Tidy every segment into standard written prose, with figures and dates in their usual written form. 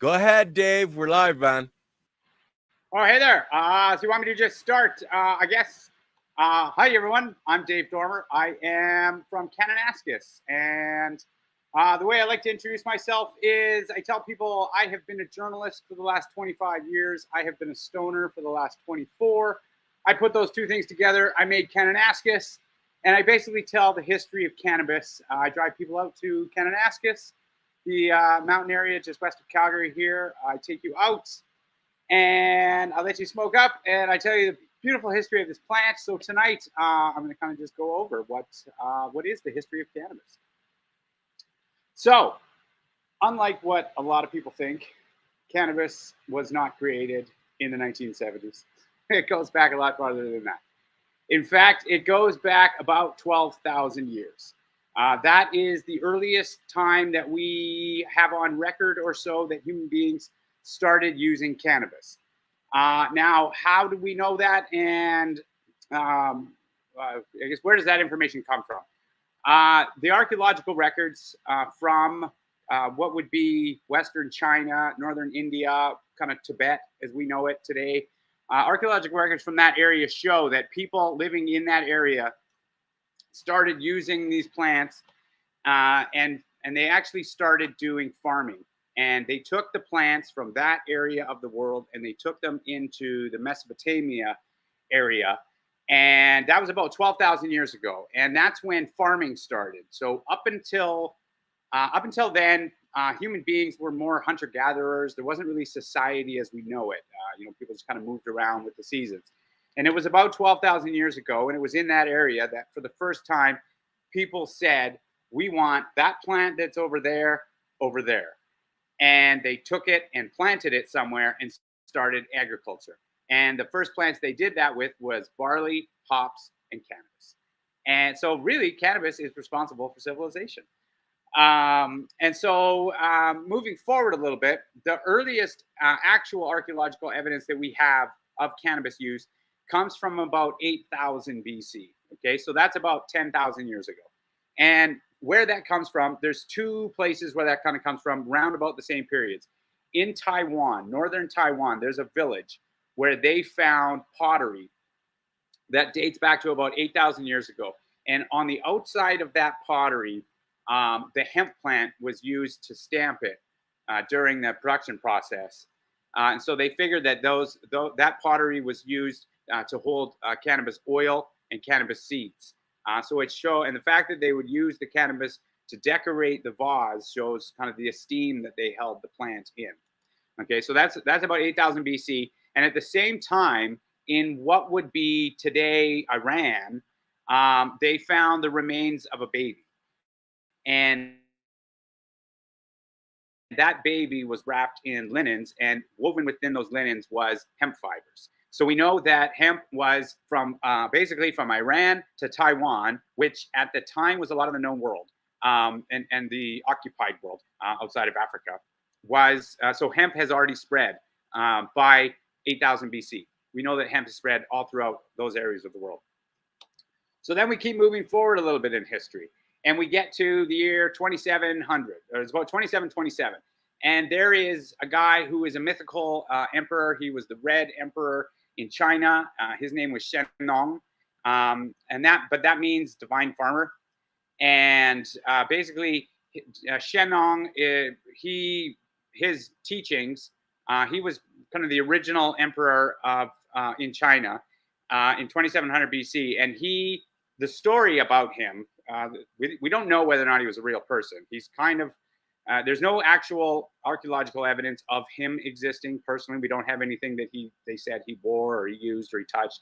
Go ahead, Dave. We're live, man. Oh, hey there. So you want me to just start, I guess. Hi, everyone. I'm Dave Dormer. I am from Cannabis. And the way I like to introduce myself is I tell people I have been a journalist for the last 25 years. I have been a stoner for the last 24. I put those two things together. I made Cannabis, and I basically tell the history of cannabis. I drive people out to Cannabis, the mountain area just west of Calgary here. I take you out and I'll let you smoke up, and I tell you the beautiful history of this plant. So tonight, I'm going to kind of just go over what is the history of cannabis. So, unlike what a lot of people think, cannabis was not created in the 1970s. It goes back a lot farther than that. In fact, it goes back about 12,000 years. That is the earliest time that we have on record or so that human beings started using cannabis. Now, how do we know that? And I guess where does that information come from? The archaeological records from what would be Western China, Northern India, kind of Tibet as we know it today. Archaeological records from that area show that people living in that area started using these plants and they actually started doing farming. And they took the plants from that area of the world and they took them into the Mesopotamia area. And that was about 12,000 years ago. And that's when farming started. So up until then, human beings were more hunter-gatherers. There wasn't really society as we know it. People just kind of moved around with the seasons. And it was about 12,000 years ago, and it was in that area that for the first time, people said, we want that plant that's over there, over there. And they took it and planted it somewhere and started agriculture. And the first plants they did that with was barley, hops, and cannabis. And so really, cannabis is responsible for civilization. Moving forward a little bit, the earliest actual archaeological evidence that we have of cannabis use comes from about 8,000 BC. Okay, so that's about 10,000 years ago. And where that comes from, there's two places where that kind of comes from, round about the same periods. In Taiwan, northern Taiwan, there's a village where they found pottery that dates back to about 8,000 years ago. And on the outside of that pottery, the hemp plant was used to stamp it during the production process. And so they figured that that pottery was used to hold cannabis oil and cannabis seeds. And the fact that they would use the cannabis to decorate the vase shows kind of the esteem that they held the plant in. Okay, so that's about 8,000 BC. And at the same time, in what would be today Iran, they found the remains of a baby. And that baby was wrapped in linens, and woven within those linens was hemp fibers. So we know that hemp was from basically from Iran to Taiwan, which at the time was a lot of the known world and the occupied world outside of Africa. So hemp has already spread by 8,000 BC. We know that hemp has spread all throughout those areas of the world. So then we keep moving forward a little bit in history. And we get to the year 2700, or it's about 2727. And there is a guy who is a mythical emperor. He was the Red Emperor in China. His name was Shennong. But that means divine farmer. And basically, Shennong, his teachings, he was kind of the original emperor of in China in 2700 BC. And the story about him, we don't know whether or not he was a real person. He's kind of, there's no actual archaeological evidence of him existing personally. We don't have anything that they said he wore or he used or he touched.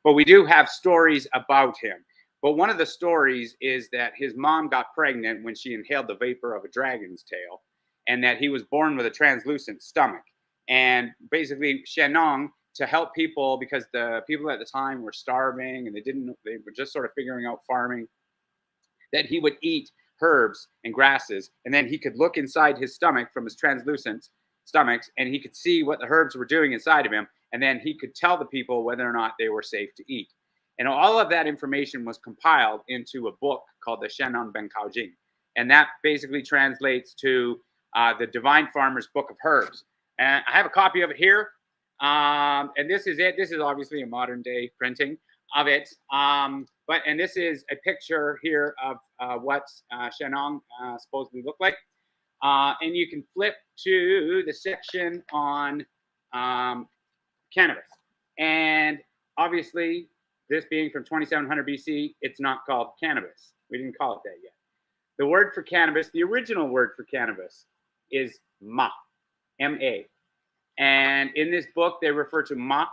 But we do have stories about him. But one of the stories is that his mom got pregnant when she inhaled the vapor of a dragon's tail, and that he was born with a translucent stomach. And basically, Shennong, to help people, because the people at the time were starving and they were just sort of figuring out farming, that he would eat herbs and grasses, and then he could look inside his stomach from his translucent stomachs, and he could see what the herbs were doing inside of him, and then he could tell the people whether or not they were safe to eat. And all of that information was compiled into a book called the Shennon Ben Kaojing. And that basically translates to the Divine Farmer's Book of Herbs. And I have a copy of it here. And this is it. This is obviously a modern day printing of it. And this is a picture here of what Shenong supposedly looked like. And you can flip to the section on cannabis. And obviously, this being from 2700 BC, it's not called cannabis. We didn't call it that yet. The word for cannabis, the original word for cannabis, is ma, M-A. And in this book, they refer to ma,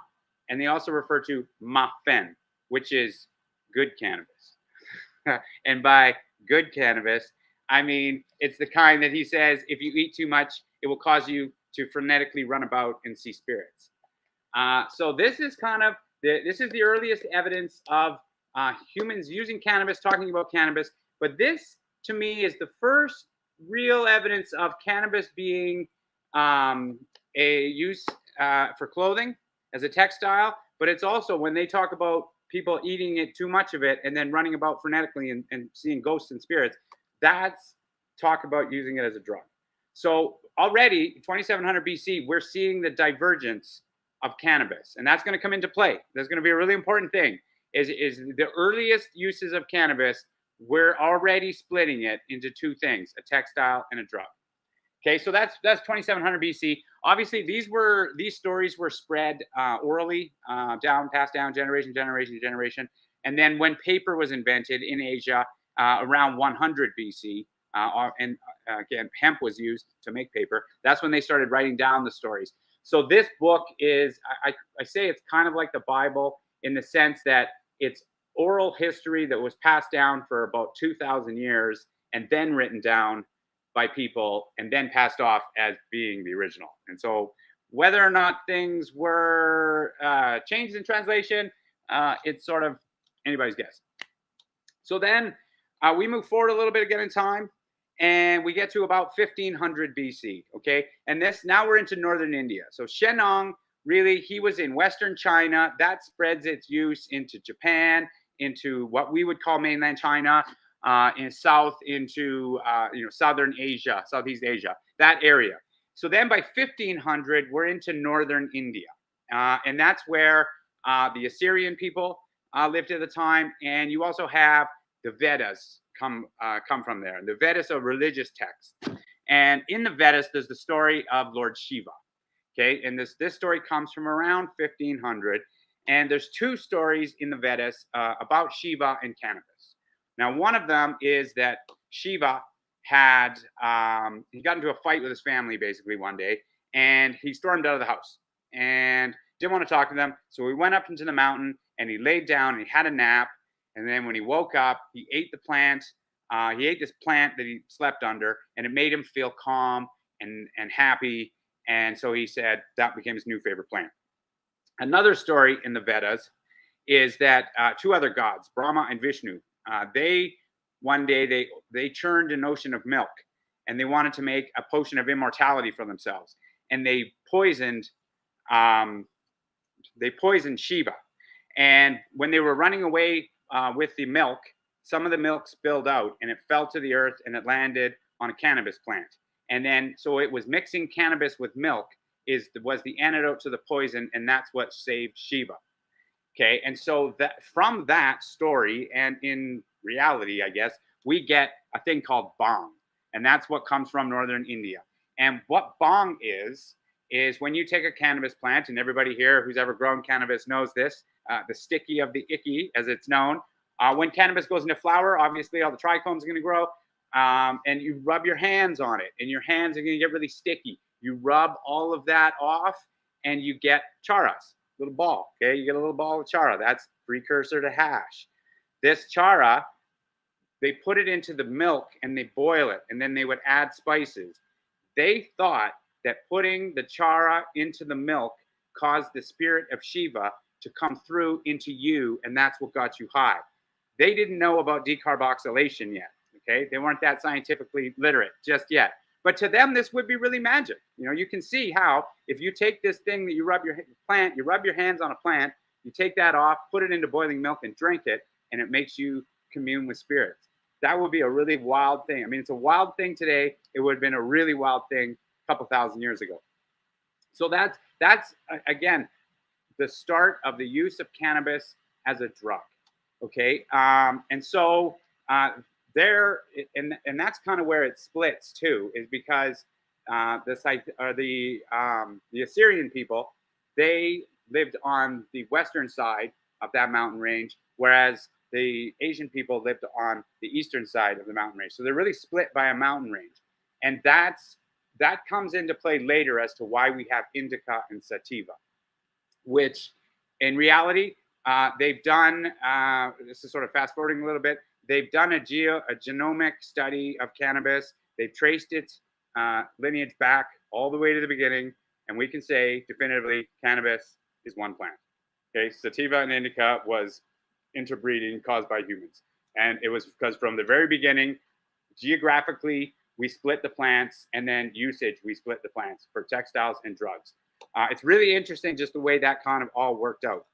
and they also refer to ma-fen, which is good cannabis. And by good cannabis, I mean, it's the kind that he says, if you eat too much, it will cause you to frenetically run about and see spirits. So this is kind of, this is the earliest evidence of humans using cannabis, talking about cannabis. But this, to me, is the first real evidence of cannabis being a use for clothing as a textile. But it's also when they talk about people eating it too much of it and then running about frenetically and seeing ghosts and spirits, that's talk about using it as a drug. So already 2700 BC, we're seeing the divergence of cannabis, and that's going to come into play. That's going to be a really important thing. Is the earliest uses of cannabis, we're already splitting it into two things: a textile and a drug. Okay, so that's 2700 BC. Obviously, these stories were spread orally, passed down generation, and then when paper was invented in Asia around 100 BC, and again, hemp was used to make paper. That's when they started writing down the stories. So this book is, I say it's kind of like the Bible in the sense that it's oral history that was passed down for about 2,000 years and then written down by people and then passed off as being the original. And so whether or not things were changed in translation, it's sort of anybody's guess. So then we move forward a little bit again in time, and we get to about 1500 BC, okay? And now we're into northern India. So Shenong, really, he was in western China. That spreads its use into Japan, into what we would call mainland China, in south into southern Asia, Southeast Asia, that area. So then by 1500, we're into northern India. And that's where the Assyrian people lived at the time. And you also have the Vedas come from there. And the Vedas are religious texts. And in the Vedas, there's the story of Lord Shiva. Okay, and this story comes from around 1500. And there's two stories in the Vedas about Shiva and cannabis. Now, one of them is that Shiva had, he got into a fight with his family basically one day, and he stormed out of the house and didn't want to talk to them. So he went up into the mountain and he laid down and he had a nap. And then when he woke up, he ate the plant. He ate this plant that he slept under, and it made him feel calm and happy. And so he said that became his new favorite plant. Another story in the Vedas is that two other gods, Brahma and Vishnu, one day they churned an ocean of milk, and they wanted to make a potion of immortality for themselves. And they poisoned Shiva. And when they were running away with the milk, some of the milk spilled out and it fell to the earth and it landed on a cannabis plant. And then, so it was mixing cannabis with milk was the antidote to the poison, and that's what saved Shiva. Okay, and so that from that story, and in reality, I guess, we get a thing called bhang, and that's what comes from northern India. And what bhang is when you take a cannabis plant, and everybody here who's ever grown cannabis knows this, the sticky of the icky, as it's known. When cannabis goes into flower, obviously all the trichomes are going to grow, and you rub your hands on it, and your hands are going to get really sticky. You rub all of that off, and you get charas, little ball. Okay, you get a little ball of chara. That's precursor to hash. This chara, they put it into the milk and they boil it, and then they would add spices. They thought that putting the chara into the milk caused the spirit of Shiva to come through into you, and that's what got you high. They didn't know about decarboxylation yet. Okay, they weren't that scientifically literate just yet. But to them, this would be really magic. You know, you can see how if you take this thing that you rub your hands on a plant, you take that off, put it into boiling milk and drink it, and it makes you commune with spirits. that would be a really wild thing. I mean, it's a wild thing today. It would have been a really wild thing a couple thousand years ago. So that's again the start of the use of cannabis as a drug. Okay, and so there, and that's kind of where it splits too, is because the Assyrian people, they lived on the western side of that mountain range, whereas the Asian people lived on the eastern side of the mountain range. So they're really split by a mountain range, and that comes into play later as to why we have indica and sativa, which in reality they've done. This is sort of fast forwarding a little bit. They've done a genomic study of cannabis. They've traced its lineage back all the way to the beginning, and we can say definitively cannabis is one plant. Okay, sativa and indica was interbreeding caused by humans, and it was because from the very beginning, geographically, we split the plants, and then usage, we split the plants for textiles and drugs. It's really interesting just the way that kind of all worked out.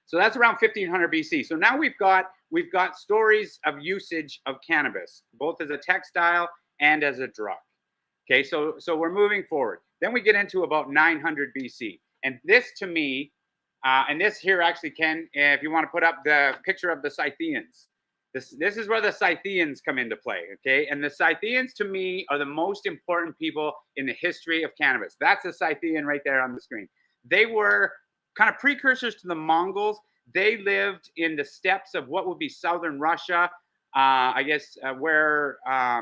So that's around 1500 BC. So now we've got stories of usage of cannabis, both as a textile and as a drug. Okay, so we're moving forward. Then we get into about 900 BC. And this to me, and this here actually, Ken, if you want to put up the picture of the Scythians. This is where the Scythians come into play, okay? And the Scythians, to me, are the most important people in the history of cannabis. That's a Scythian right there on the screen. They were kind of precursors to the Mongols. They lived in the steppes of what would be southern Russia, I guess where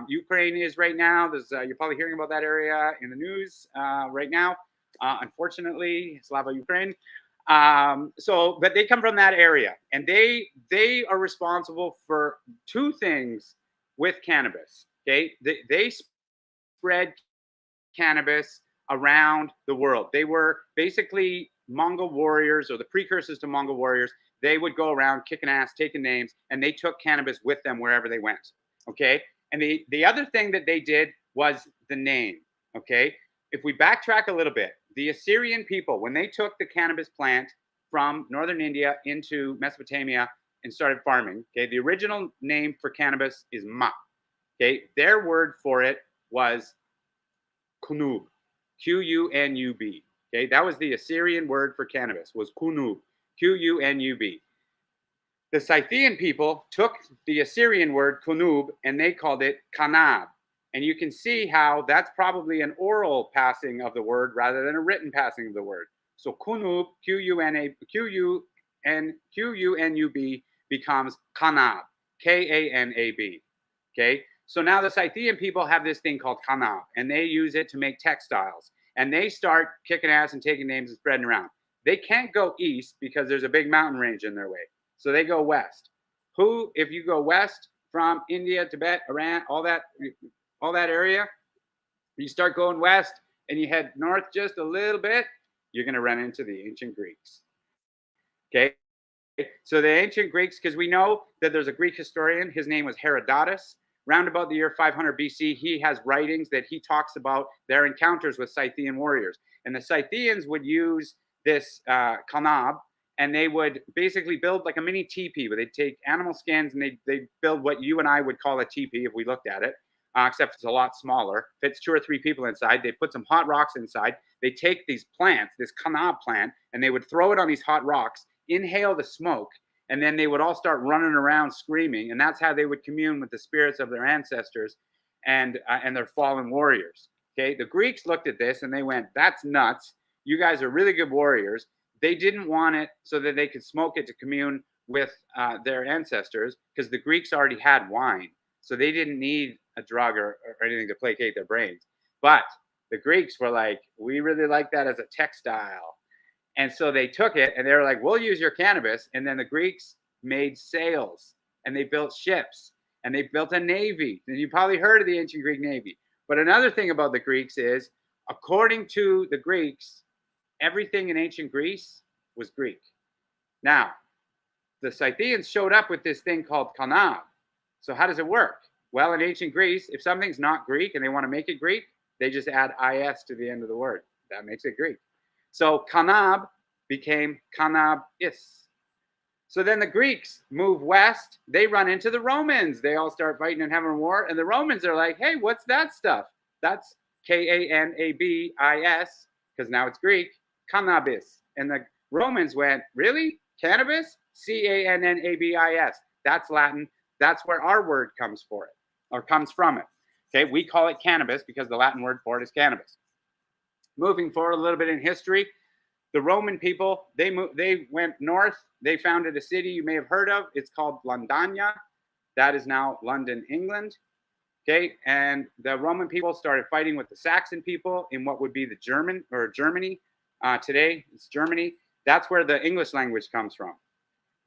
Ukraine is right now. You're probably hearing about that area in the news right now. Unfortunately, Slava Ukraine. But they come from that area, and they are responsible for two things with cannabis. Okay, they spread cannabis around the world. They were basically Mongol warriors, or the precursors to Mongol warriors. They would go around kicking ass, taking names, and they took cannabis with them wherever they went. Okay, and the other thing that they did was the name. Okay, if we backtrack a little bit, the Assyrian people, when they took the cannabis plant from northern India into Mesopotamia and started farming, okay, the original name for cannabis is ma. Okay, their word for it was kunub, Q-U-N-U-B. Okay, that was the Assyrian word for cannabis, was kunub, Q-U-N-U-B. The Scythian people took the Assyrian word kunub and they called it kanab. And you can see how that's probably an oral passing of the word rather than a written passing of the word. So kunub, Q-U-N-U-B, becomes kanab, K-A-N-A-B. Okay, so now the Scythian people have this thing called kanab, and they use it to make textiles. And they start kicking ass and taking names and spreading around. They can't go east because there's a big mountain range in their way. So they go west. If you go west from India, Tibet, Iran, all that area, you start going west and you head north just a little bit, you're going to run into the ancient Greeks. Okay, so the ancient Greeks, because we know that there's a Greek historian, his name was Herodotus. Round about the year 500 BC, he has writings that he talks about their encounters with Scythian warriors. And the Scythians would use this kanab, and they would basically build like a mini teepee, where they'd take animal skins and they'd build what you and I would call a teepee if we looked at it. Except it's a lot smaller, fits 2 or 3 people inside. They put some hot rocks inside. They take these plants, this kanab plant, and they would throw it on these hot rocks, inhale the smoke, and then they would all start running around screaming. And that's how they would commune with the spirits of their ancestors and their fallen warriors. Okay, the Greeks looked at this and they went, "That's nuts. You guys are really good warriors." They didn't want it so that they could smoke it to commune with their ancestors, because the Greeks already had wine. So they didn't need a drug or anything to placate their brains. But the Greeks were like, "We really like that as a textile." And so they took it and they were like, "We'll use your cannabis." And then the Greeks made sails and they built ships and they built a navy. And you probably heard of the ancient Greek navy. But another thing about the Greeks is, according to the Greeks, everything in ancient Greece was Greek. Now, the Scythians showed up with this thing called kanab. So how does it work? Well, in ancient Greece, if something's not Greek and they want to make it Greek, they just add is to the end of the word. That makes it Greek. So kanab became cannabis. So then the Greeks move west. They run into the Romans. They all start fighting and having a war. And the Romans are like, hey, what's that stuff? That's Cannabis, because now it's Greek, cannabis. And the Romans went, really? Cannabis? Cannabis. That's Latin. That's where our word comes for it, or comes from it. Okay, we call it cannabis because the Latin word for it is cannabis. Moving forward a little bit in history, the Roman people, they went north. They founded a city you may have heard of. It's called Londania. That is now London, England. Okay, and the Roman people started fighting with the Saxon people in what would be the Germany. Today, it's Germany. That's where the English language comes from.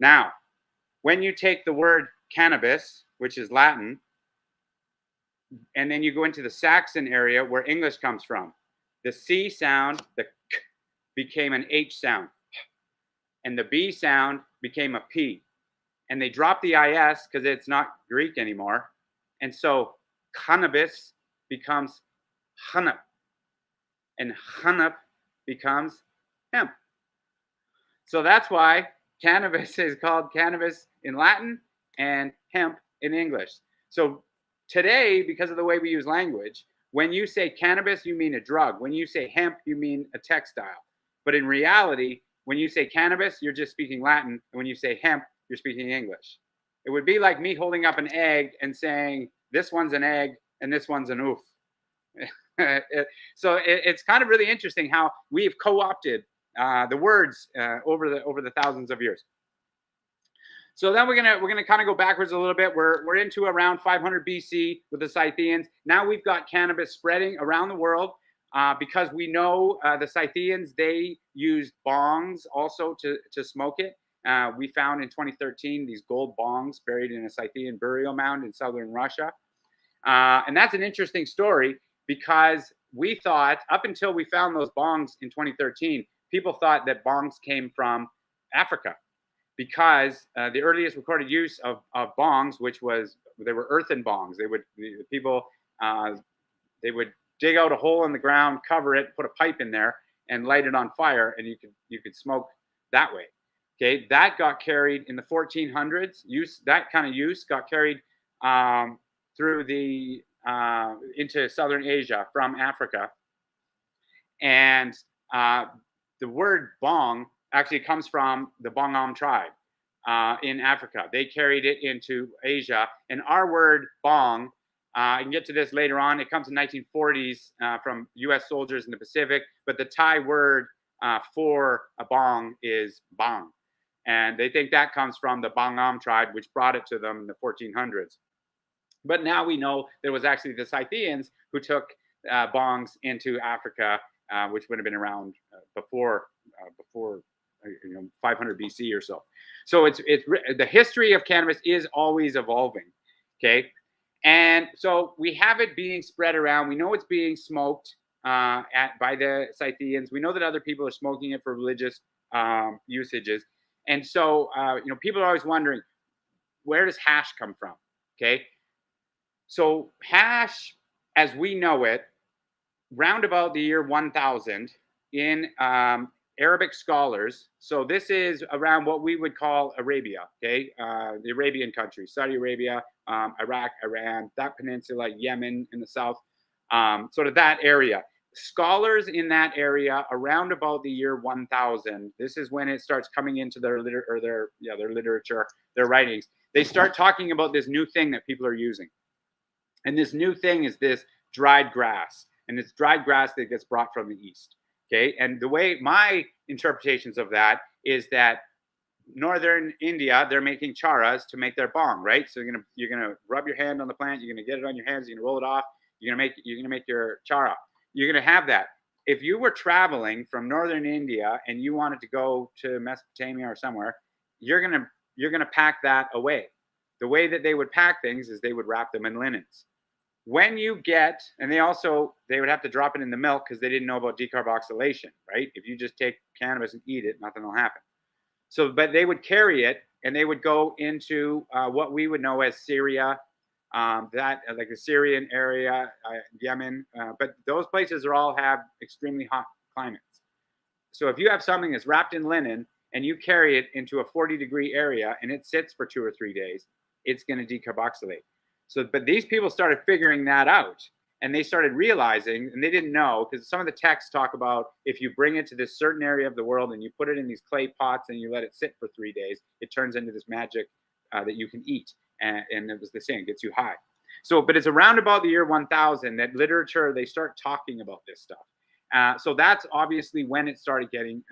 Now, when you take the word cannabis, which is Latin, and then you go into the Saxon area where English comes from, the C sound, the K, became an H sound. And the B sound became a P. And they dropped the IS because it's not Greek anymore. And so cannabis becomes hanap. And hanap becomes hemp. So that's why cannabis is called cannabis in Latin and hemp in English. So today, because of the way we use language, when you say cannabis, you mean a drug. When you say hemp, you mean a textile. But in reality, when you say cannabis, you're just speaking Latin. And when you say hemp, you're speaking English. It would be like me holding up an egg and saying, this one's an egg and this one's an oof. So it's kind of really interesting how we've co-opted the words over the thousands of years. So then we're gonna kind of go backwards a little bit. We're into around 500 BC with the Scythians. Now we've got cannabis spreading around the world because we know the Scythians, they used bongs also to smoke it. We found in 2013 these gold bongs buried in a Scythian burial mound in southern Russia. And that's an interesting story because we thought, up until we found those bongs in 2013, people thought that bongs came from Africa, because the earliest recorded use of bongs, which was, they were earthen bongs. They would dig out a hole in the ground, cover it, put a pipe in there, and light it on fire, and you could smoke that way. Okay, that got carried in the 1400s. That kind of use got carried through the into southern Asia from Africa, and the word bong actually comes from the Bongom tribe in Africa. They carried it into Asia, and our word bong, I can get to this later on, it comes in 1940s from US soldiers in the Pacific, but the Thai word for a bong is bang. And they think that comes from the Bongom tribe, which brought it to them in the 1400s. But now we know there was actually the Scythians who took bongs into Africa, which would have been around before 500 BC or so. So it's the history of cannabis is always evolving. Okay, and so we have it being spread around. We know it's being smoked by the Scythians. We know that other people are smoking it for religious usages. And so people are always wondering, where does hash come from? Okay, so hash, as we know it, round about the year 1000 in Arabic scholars. So this is around what we would call Arabia, okay? The Arabian countries, Saudi Arabia, Iraq, Iran, that peninsula, Yemen in the south, sort of that area. Scholars in that area around about the year 1000, this is when it starts coming into their literature, their writings. They start talking about this new thing that people are using. And this new thing is this dried grass. And it's dried grass that gets brought from the east. Okay, and the way my interpretations of that is that northern India, they're making charas to make their bong, right? So you're gonna rub your hand on the plant, you're gonna get it on your hands, you're gonna roll it off, you're gonna make your chara. You're gonna have that. If you were traveling from northern India and you wanted to go to Mesopotamia or somewhere, you're gonna pack that away. The way that they would pack things is they would wrap them in linens. When you get, and they would have to drop it in the milk because they didn't know about decarboxylation, right? If you just take cannabis and eat it, nothing will happen. So, but they would carry it and they would go into what we would know as Syria, like the Syrian area, Yemen, but those places all have extremely hot climates. So if you have something that's wrapped in linen and you carry it into a 40-degree area and it sits for 2 or 3 days, it's going to decarboxylate. So, but these people started figuring that out, and they started realizing, and they didn't know, because some of the texts talk about if you bring it to this certain area of the world and you put it in these clay pots and you let it sit for 3 days, it turns into this magic that you can eat. And it was the same, it gets you high. So, but it's around about the year 1000 that literature, they start talking about this stuff. So that's obviously when it started getting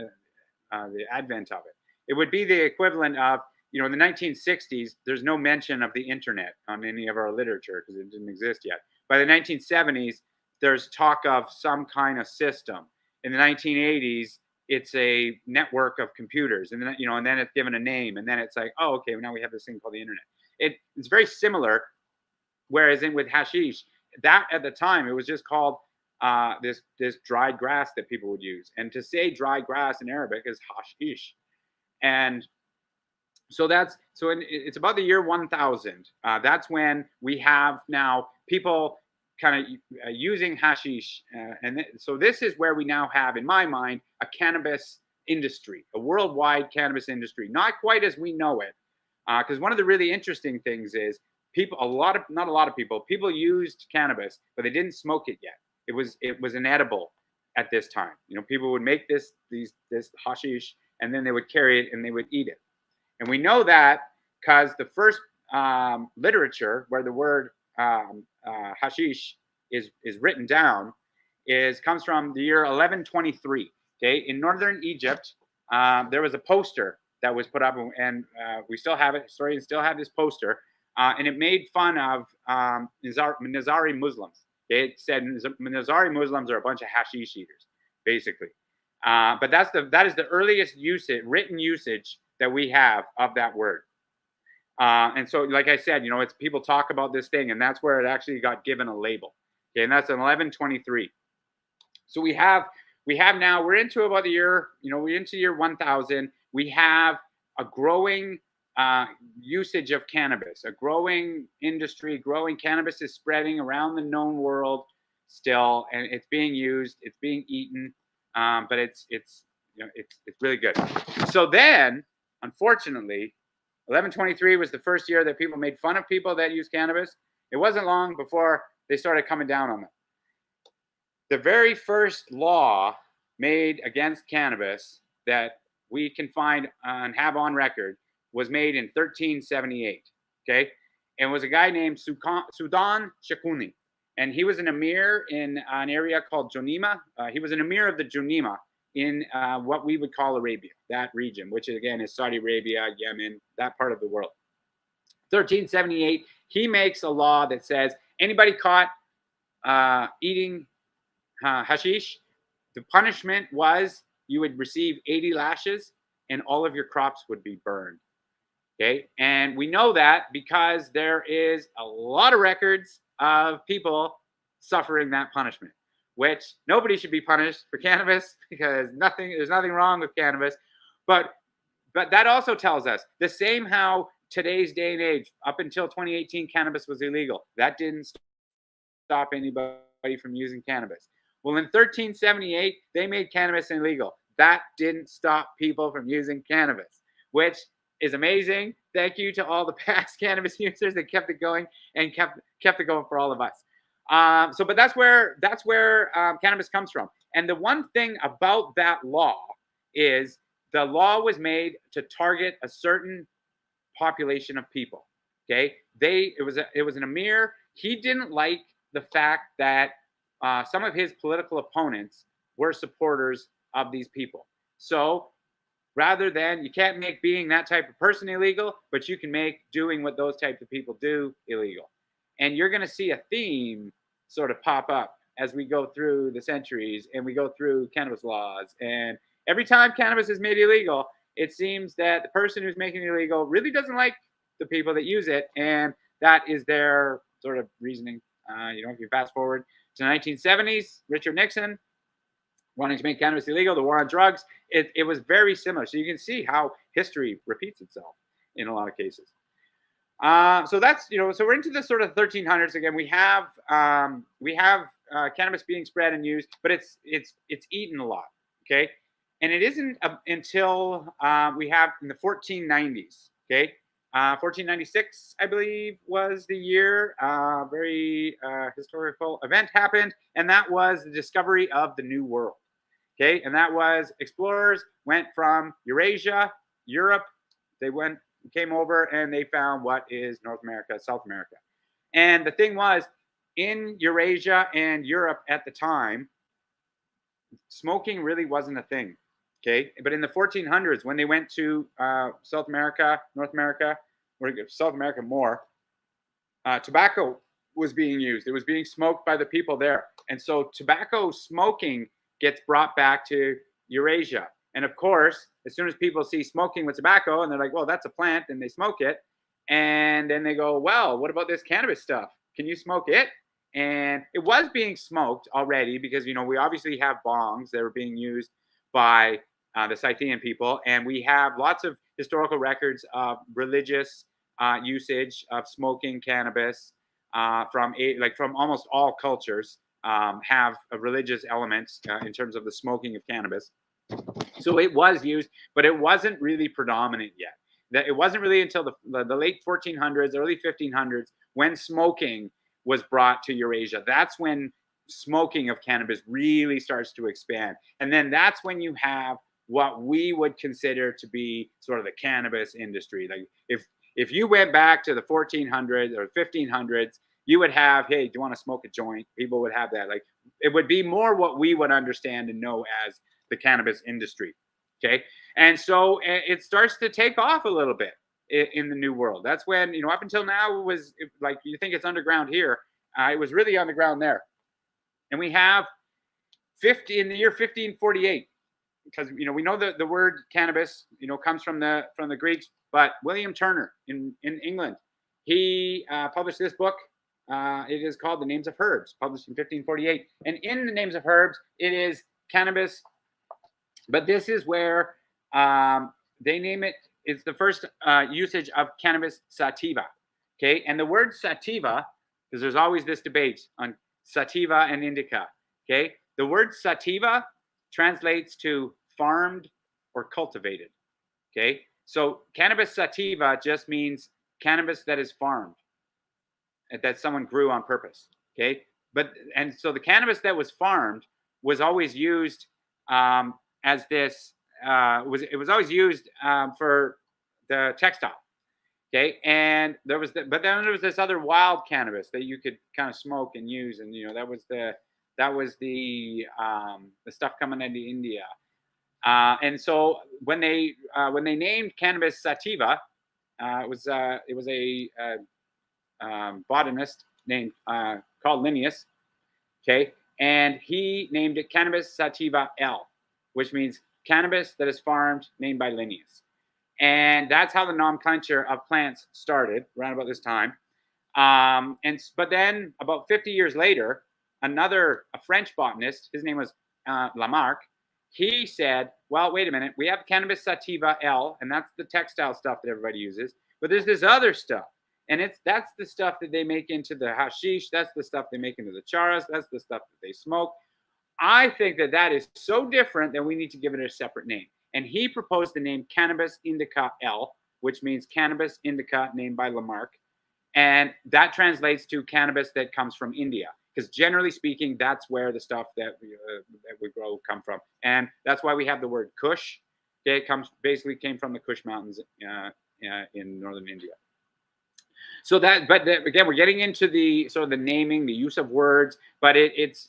the advent of it. It would be the equivalent of, you know, in the 1960s, there's no mention of the internet on any of our literature because it didn't exist yet. By the 1970s, there's talk of some kind of system. In the 1980s, it's a network of computers, and then, you know, and then it's given a name, and then it's like, oh, okay, now we have this thing called the internet. It's very similar. Whereas with hashish, that at the time it was just called this dried grass that people would use, and to say dry grass in Arabic is hashish, and so it's about the year 1000. That's when we have now people kind of using hashish, so this is where we now have, in my mind, a cannabis industry, a worldwide cannabis industry, not quite as we know it, because one of the really interesting things is people, not a lot of people used cannabis, but they didn't smoke it yet. It was inedible at this time. You know, people would make this hashish, and then they would carry it and they would eat it. And we know that because the first literature where the word hashish is written down comes from the year 1123. Okay, in northern Egypt, there was a poster that was put up, and we still have it. Historians still have this poster, and it made fun of Nizari Muslims. Okay? It said Nizari Muslims are a bunch of hashish eaters, basically. But that is the earliest written usage that we have of that word. And so, like I said, you know, it's people talk about this thing, and that's where it actually got given a label. Okay, and that's in 1123. So we have now, we're into about the year, you know, we're into year 1000. We have a growing usage of cannabis, a growing industry, growing cannabis is spreading around the known world still, and it's being used, it's being eaten, but it's really good. So then, unfortunately, 1123 was the first year that people made fun of people that use cannabis. It wasn't long before they started coming down on them. The very first law made against cannabis that we can find and have on record was made in 1378. Okay, and it was a guy named Sudan Shakuni, and he was an emir in an area called Jonima. He was an emir of the Jonima in what we would call Arabia, that region, which again is Saudi Arabia, Yemen, that part of the world. 1378, he makes a law that says anybody caught eating hashish, the punishment was you would receive 80 lashes and all of your crops would be burned. Okay, and we know that because there is a lot of records of people suffering that punishment, which nobody should be punished for cannabis because there's nothing wrong with cannabis. But that also tells us the same how today's day and age, up until 2018, cannabis was illegal. That didn't stop anybody from using cannabis. Well, in 1378, they made cannabis illegal. That didn't stop people from using cannabis, which is amazing. Thank you to all the past cannabis users that kept it going and kept it going for all of us. But that's where cannabis comes from. And the one thing about that law is the law was made to target a certain population of people. Okay, it was an emir. He didn't like the fact that some of his political opponents were supporters of these people. So rather than, you can't make being that type of person illegal, but you can make doing what those types of people do illegal. And you're going to see a theme sort of pop up as we go through the centuries and we go through cannabis laws. And every time cannabis is made illegal, it seems that the person who's making it illegal really doesn't like the people that use it. And that is their sort of reasoning. If you fast forward to the 1970s, Richard Nixon wanting to make cannabis illegal, the war on drugs, it was very similar. So you can see how history repeats itself in a lot of cases. So that's, so we're into the sort of 1300s again. We have cannabis being spread and used, but it's eaten a lot. Okay, And it isn't until we have in the 1490s, okay? 1496, I believe, was the year. Very historical event happened, and that was the discovery of the New World. Okay, and that was explorers went from Eurasia, Europe. They came over, and they found what is North America, South America. And the thing was, in Eurasia and Europe at the time, smoking really wasn't a thing. Okay, but in the 1400s, when they went to South America, North America, or South America more, tobacco was being used. It was being smoked by the people there, and so tobacco smoking gets brought back to Eurasia. And of course, as soon as people see smoking with tobacco, and they're like, "Well, that's a plant," and they smoke it, and then they go, "Well, what about this cannabis stuff? Can you smoke it?" And it was being smoked already because we obviously have bongs that were being used by the Scythian people, and we have lots of historical records of religious usage of smoking cannabis from almost all cultures have a religious elements in terms of the smoking of cannabis. So it was used, but it wasn't really predominant yet. It wasn't really until the late 1400s, early 1500s when smoking was brought to Eurasia. That's when smoking of cannabis really starts to expand. And then that's when you have what we would consider to be sort of the cannabis industry. Like if you went back to the 1400s or 1500s, you would have, hey, do you want to smoke a joint? People would have that. Like it would be more what we would understand and know as the cannabis industry. Okay. And so it starts to take off a little bit in the New World. That's when, up until now, it was like you think it's underground here. It was really underground there. And we have in the year 1548, because we know that the word cannabis comes from the Greeks, but William Turner in England, he published this book. It is called The Names of Herbs, published in 1548. And in The Names of Herbs, it is cannabis, but this is where they name it. It's the first usage of cannabis sativa. Okay, and the word sativa, because there's always this debate on sativa and indica. Okay, the word sativa translates to farmed or cultivated. Okay, so cannabis sativa just means cannabis that is farmed, that someone grew on purpose. Okay, and so the cannabis that was farmed was always used as this. It was always used for the textile. Okay, and but then there was this other wild cannabis that you could kind of smoke and use, and that was the stuff coming into India. And so when they named cannabis sativa, it was a botanist named called Linnaeus. Okay, and he named it Cannabis sativa L, which means cannabis that is farmed, named by Linnaeus. And that's how the nomenclature of plants started around about this time. But then about 50 years later, a French botanist, his name was Lamarck, he said, well, wait a minute, we have cannabis sativa L, and that's the textile stuff that everybody uses, but there's this other stuff, and that's the stuff that they make into the hashish, that's the stuff they make into the charas, that's the stuff that they smoke. I think that is so different that we need to give it a separate name. And he proposed the name Cannabis indica L, which means cannabis indica, named by Lamarck. And that translates to cannabis that comes from India, because generally speaking, that's where the stuff that we grow come from. And that's why we have the word Kush. It basically came from the Kush Mountains in northern India. So again, we're getting into the sort of the naming, the use of words, but it's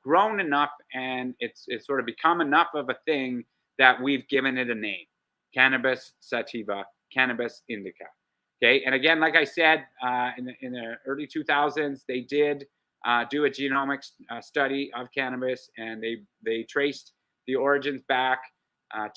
grown enough, and it's sort of become enough of a thing that we've given it a name: cannabis sativa, cannabis indica. Okay, and again, like I said, in the early 2000s, they did do a genomic study of cannabis, and they traced the origins back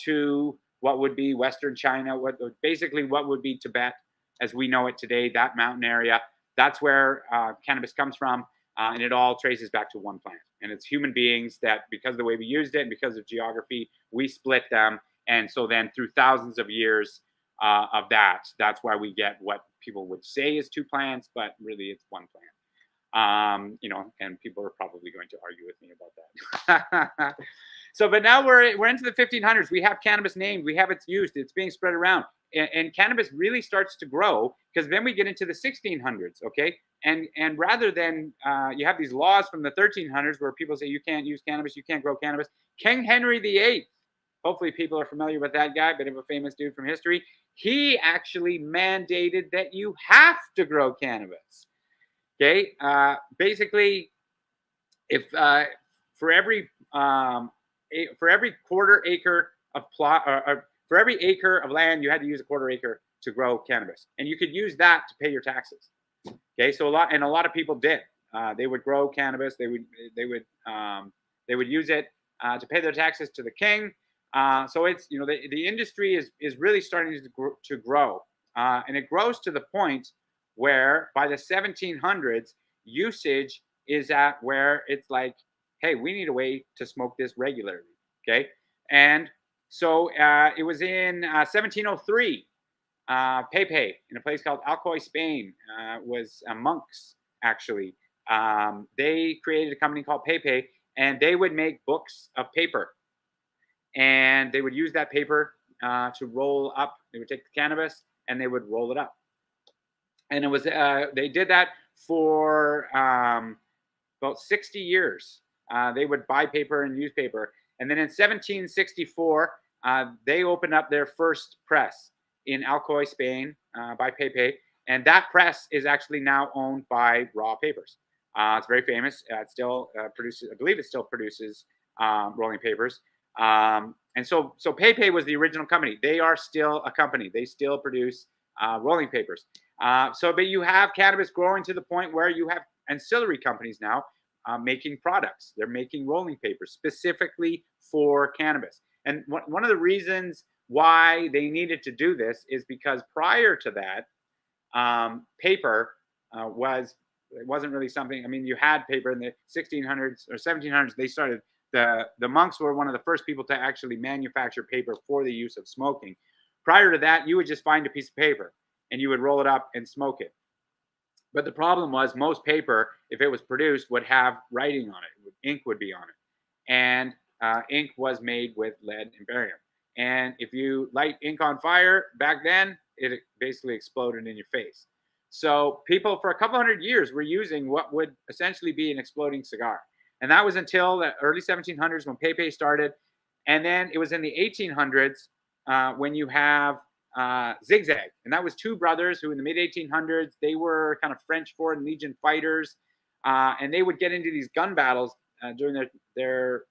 to what would be Western China, what would be Tibet as we know it today, that mountain area. That's where cannabis comes from, and it all traces back to one plant. And it's human beings that, because of the way we used it and because of geography, we split them. And so then through thousands of years of that's why we get what people would say is two plants, but really it's one plant. And people are probably going to argue with me about that. So, but now we're into the 1500s. We have cannabis named. We have it used. It's being spread around. And cannabis really starts to grow because then we get into the 1600s, okay? And rather than you have these laws from the 1300s where people say you can't use cannabis, you can't grow cannabis. King Henry VIII, hopefully people are familiar with that guy, bit of a famous dude from history. He actually mandated that you have to grow cannabis. Okay, basically, if for every quarter acre of plot, for every acre of land, you had to use a quarter acre to grow cannabis, and you could use that to pay your taxes. Okay, so a lot of people did. They would grow cannabis. They would use it to pay their taxes to the king. So it's, you know, the industry is really starting to grow, and it grows to the point where by the 1700s usage is at where it's like, hey, we need a way to smoke this regularly. Okay, and so it was in 1703. Pepe in a place called Alcoy, Spain, was monks actually. They created a company called Pepe, and they would make books of paper, and they would use that paper to roll up. They would take the cannabis and they would roll it up, and it was they did that for about 60 years. They would buy paper and use paper, and then in 1764 they opened up their first press in Alcoy, Spain, by Pepe, and that press is actually now owned by Raw Papers. It's very famous. It still produces, I believe, it still produces rolling papers. And so Pepe was the original company. They are still a company. They still produce rolling papers. But you have cannabis growing to the point where you have ancillary companies now making products. They're making rolling papers specifically for cannabis. And one of the reasons why they needed to do this is because prior to that, paper wasn't really something. I mean, you had paper in the 1600s or 1700s. They started, the monks were one of the first people to actually manufacture paper for the use of smoking. Prior to that, you would just find a piece of paper and you would roll it up and smoke it. But the problem was most paper, if it was produced, would have writing on it. Ink would be on it. And ink was made with lead and barium. And if you light ink on fire back then, it basically exploded in your face. So people for a couple hundred years were using what would essentially be an exploding cigar. And that was until the early 1700s when Pepe started. And then it was in the 1800s when you have Zigzag. And that was two brothers who in the mid 1800s, they were kind of French Foreign Legion fighters. And they would get into these gun battles during their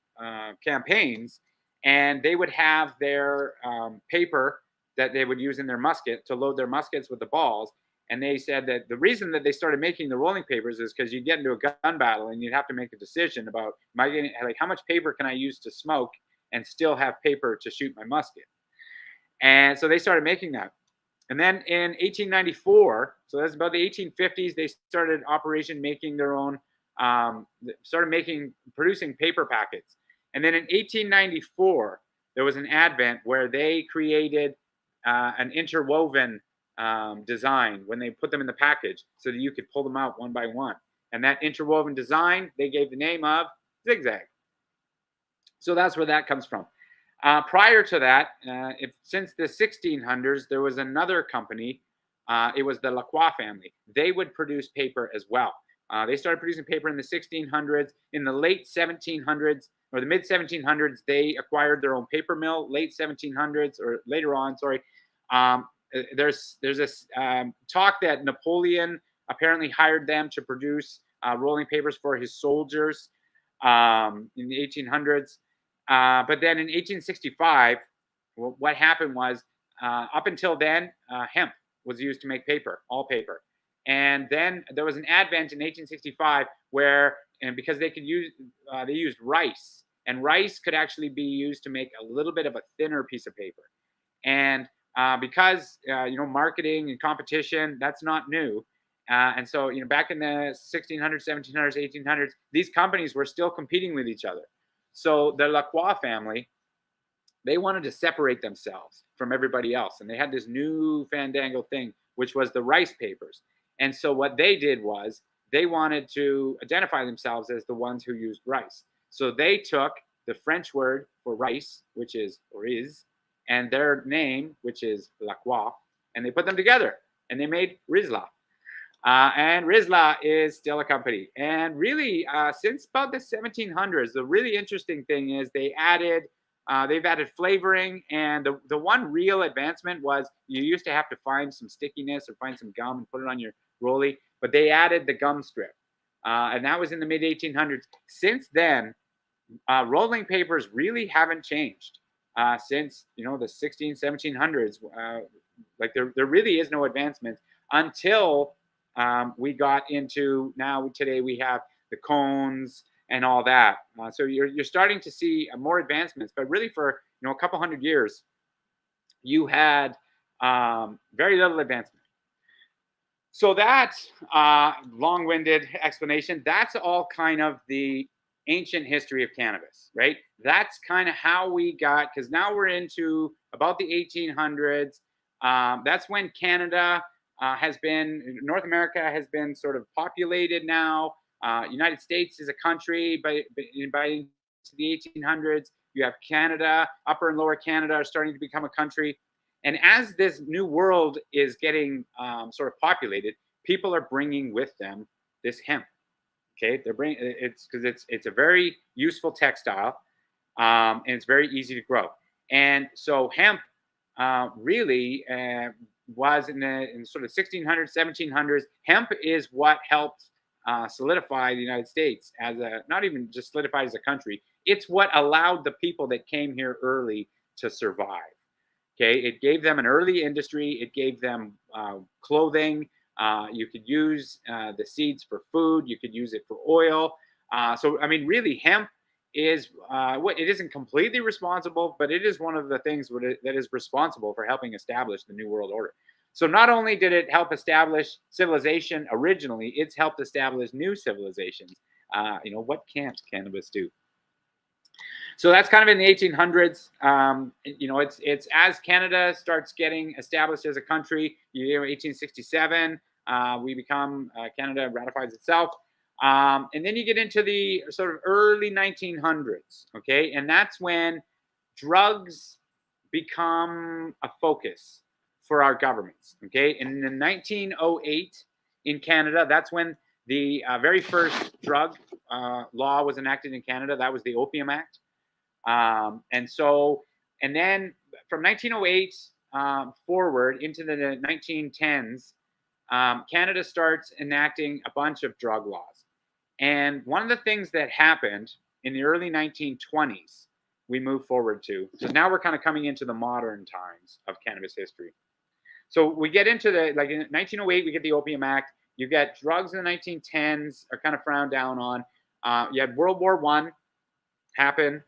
campaigns. And they would have their paper that they would use in their musket to load their muskets with the balls. And they said that the reason that they started making the rolling papers is because you'd get into a gun battle and you'd have to make a decision about, how much paper can I use to smoke and still have paper to shoot my musket? And so they started making that. And then in 1894, so that's about the 1850s, they started operation making their own, producing paper packets. And then in 1894, there was an advent where they created an interwoven design when they put them in the package so that you could pull them out one by one. And that interwoven design, they gave the name of Zigzag. So that's where that comes from. Prior to that, since the 1600s, there was another company. It was the Lacroix family. They would produce paper as well. They started producing paper in the 1600s. In the late 1700s, or the mid 1700s, they acquired their own paper mill. Late 1700s, or later on, sorry. There's this talk that Napoleon apparently hired them to produce rolling papers for his soldiers in the 1800s. But then in 1865, what happened was, up until then, hemp was used to make paper, all paper. And then there was an advent in 1865 where, and because they could use, they used rice, and rice could actually be used to make a little bit of a thinner piece of paper. And because marketing and competition, that's not new. And so back in the 1600s, 1700s, 1800s, these companies were still competing with each other. So the Lacroix family, they wanted to separate themselves from everybody else, and they had this new fandangled thing, which was the rice papers. And so what they did was they wanted to identify themselves as the ones who used rice. So they took the French word for rice, which is riz, and their name, which is la croix, and they put them together and they made Rizla. And Rizla is still a company. And really, since about the 1700s, the really interesting thing is they've added flavoring. And the one real advancement was you used to have to find some stickiness or find some gum and put it on your rollie, but they added the gum strip. And that was in the mid 1800s. Since then, rolling papers really haven't changed since, the 1700s. Like there really is no advancement until we got into now. Today we have the cones and all that. So you're starting to see more advancements, but really for a couple hundred years, you had very little advancement. So that's long-winded explanation. That's all kind of the ancient history of cannabis, right? That's kind of how we got, because now we're into about the 1800s. That's when Canada North America has been sort of populated now. United States is a country, by the 1800s, you have Canada, Upper and Lower Canada are starting to become a country. And as this new world is getting sort of populated, people are bringing with them this hemp. Okay, they're bringing it's because it's a very useful textile, and it's very easy to grow. And so hemp really was in sort of 1600s, 1700s. Hemp is what helped solidify the United States as not even just solidified as a country. It's what allowed the people that came here early to survive. Okay, it gave them an early industry. It gave them clothing. You could use the seeds for food. You could use it for oil. So, I mean, really, hemp is it isn't completely responsible, but it is one of the things that is responsible for helping establish the New World Order. So not only did it help establish civilization originally, it's helped establish new civilizations. What can't cannabis do? So that's kind of in the 1800s. It's as Canada starts getting established as a country. 1867, we become Canada ratifies itself, and then you get into the sort of early 1900s. Okay, and that's when drugs become a focus for our governments. Okay, and in 1908 in Canada, that's when the very first drug law was enacted in Canada. That was the Opium Act. And then from 1908 forward into the 1910s, Canada starts enacting a bunch of drug laws. And one of the things that happened in the early 1920s, we move forward to. So now we're kind of coming into the modern times of cannabis history. So we get into in 1908, we get the Opium Act. You get drugs in the 1910s are kind of frowned down on. You had World War I happen.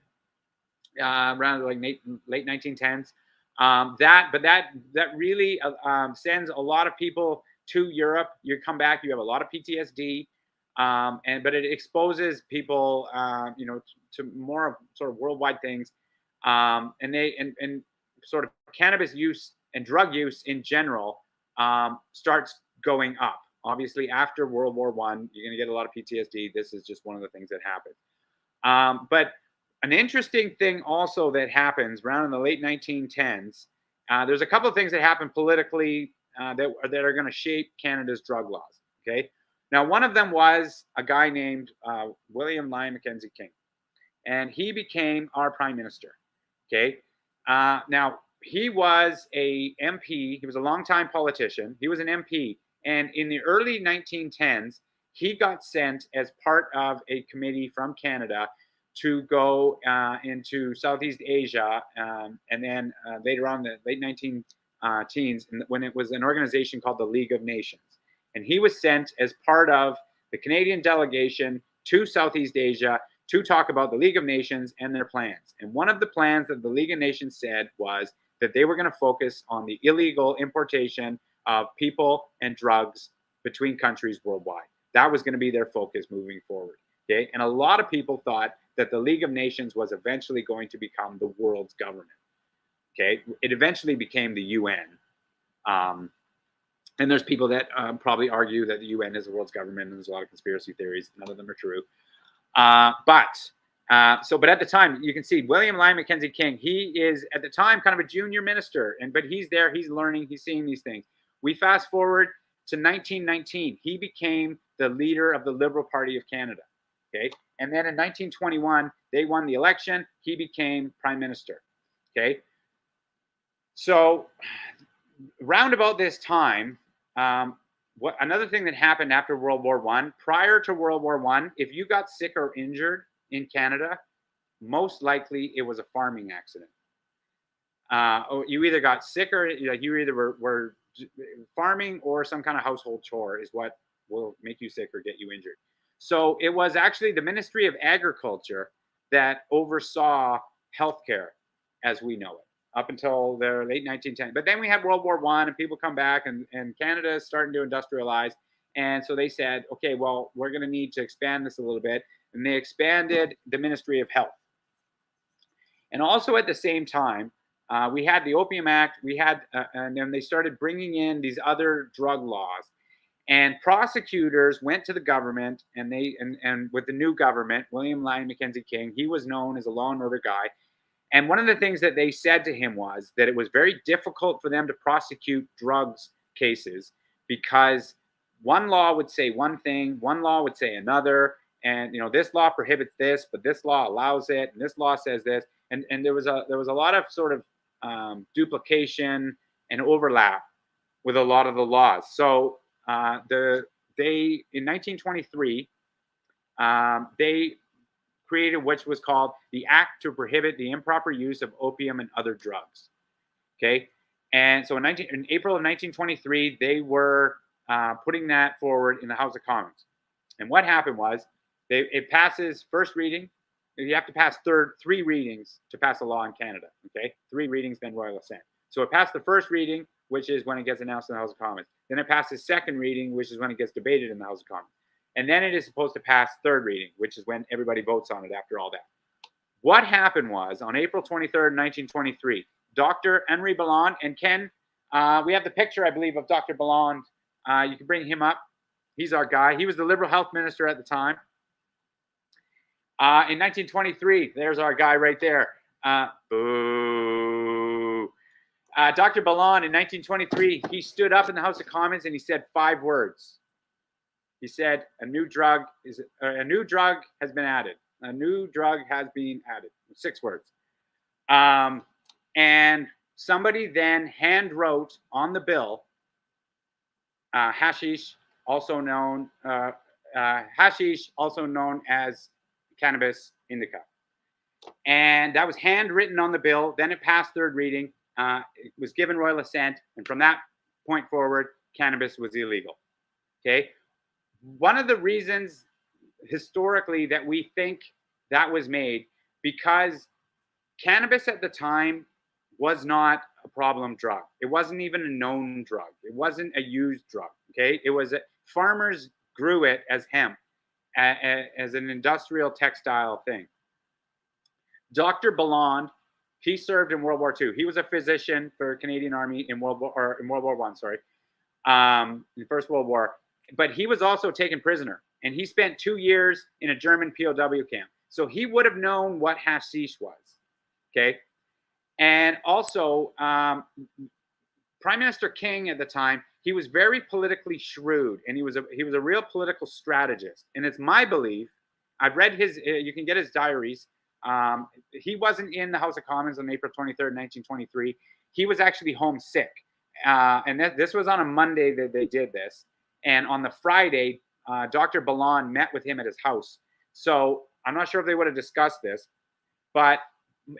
Around like late 1910s, that really sends a lot of people to Europe. You come back, you have a lot of PTSD, but it exposes people, to more of sort of worldwide things, and sort of cannabis use and drug use in general starts going up. Obviously, after World War I, you're going to get a lot of PTSD. This is just one of the things that happened, but an interesting thing also that happens around in the late 1910s, there's a couple of things that happen politically that are going to shape Canada's drug laws. Okay, now one of them was a guy named William Lyon Mackenzie King, and he became our prime minister. Okay, now he was a MP. He was a longtime politician. He was an MP, and in the early 1910s, he got sent as part of a committee from Canada to go into Southeast Asia, and then later on, the late 19 teens, when it was an organization called the League of Nations. And he was sent as part of the Canadian delegation to Southeast Asia to talk about the League of Nations and their plans. And one of the plans that the League of Nations said was that they were going to focus on the illegal importation of people and drugs between countries worldwide. That was going to be their focus moving forward. Okay, and a lot of people thought that the League of Nations was eventually going to become the world's government. Okay, it eventually became the UN. And there's people that probably argue that the UN is the world's government, and there's a lot of conspiracy theories. None of them are true. But But at the time, you can see William Lyon Mackenzie King. He is at the time kind of a junior minister, but he's there, he's learning, he's seeing these things. We fast forward to 1919. He became the leader of the Liberal Party of Canada. Okay, and then in 1921, they won the election. He became prime minister. Okay, so round about this time, another thing that happened after World War I, prior to World War I, if you got sick or injured in Canada, most likely it was a farming accident. You either got sick or you either were farming, or some kind of household chore is what will make you sick or get you injured. So it was actually the Ministry of Agriculture that oversaw healthcare as we know it up until the late 1910s. But then we had World War I, and people come back, and Canada is starting to industrialize. And so they said, okay, well, we're going to need to expand this a little bit. And they expanded the Ministry of Health. And also at the same time, we had the Opium Act. We had, and then they started bringing in these other drug laws. And prosecutors went to the government, and with the new government, William Lyon Mackenzie King, he was known as a law and order guy. And one of the things that they said to him was that it was very difficult for them to prosecute drugs cases because one law would say one thing, one law would say another, and this law prohibits this, but this law allows it, and this law says this, and there was a lot of sort of duplication and overlap with a lot of the laws. So in 1923, they created which was called the Act to Prohibit the Improper Use of Opium and Other Drugs. Okay, and so in April of 1923, they were putting that forward in the House of Commons. And what happened was, it passes first reading. You have to pass three readings to pass a law in Canada. Okay, 3 readings, then royal assent. So it passed the first reading, which is when it gets announced in the House of Commons. Then it passes second reading, which is when it gets debated in the House of Commons. And then it is supposed to pass third reading, which is when everybody votes on it after all that. What happened was, on April 23rd, 1923, Dr. Henry Ballon, and Ken, we have the picture, I believe, of Dr. Ballon. You can bring him up. He's our guy. He was the Liberal Health Minister at the time. In 1923, there's our guy right there. Boo. Dr. Ballon, in 1923, he stood up in the House of Commons and he said 5 words. He said, a new drug has been added. A new drug has been added. 6 words. And somebody then hand wrote on the bill, hashish, also known as cannabis indica. And that was handwritten on the bill. Then it passed third reading. It was given royal assent. And from that point forward, cannabis was illegal. Okay. One of the reasons historically that we think that was made, because cannabis at the time was not a problem drug. It wasn't even a known drug. It wasn't a used drug. Okay. It was farmers grew it as hemp, as an industrial textile thing. Dr. Ballon, he served in World War II. He was a physician for Canadian Army in World War I, sorry, in the First World War. But he was also taken prisoner, and he spent 2 years in a German POW camp. So he would have known what hashish was. Okay, and also Prime Minister King at the time, he was very politically shrewd, and he was a real political strategist. And it's my belief, I've read his, you can get his diaries. He wasn't in the House of Commons on April 23rd, 1923. He was actually homesick. And this was on a Monday that they did this. And on the Friday, Dr. Ballon met with him at his house. So I'm not sure if they would have discussed this, but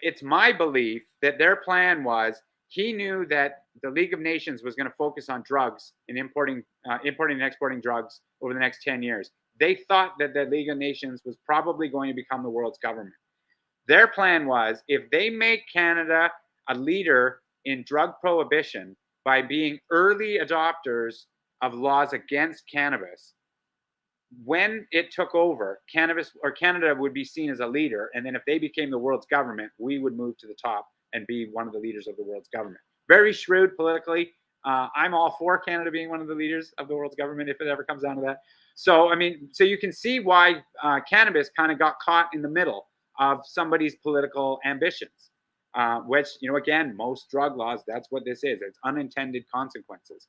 it's my belief that their plan was, he knew that the League of Nations was going to focus on drugs and importing and exporting drugs over the next 10 years. They thought that the League of Nations was probably going to become the world's government. Their plan was, if they make Canada a leader in drug prohibition by being early adopters of laws against cannabis, when it took over, Canada would be seen as a leader. And then if they became the world's government, we would move to the top and be one of the leaders of the world's government. Very shrewd politically. I'm all for Canada being one of the leaders of the world's government if it ever comes down to that. So, I mean, so you can see why cannabis kind of got caught in the middle of somebody's political ambitions, which, you know, again, most drug laws, that's what this is. It's unintended consequences.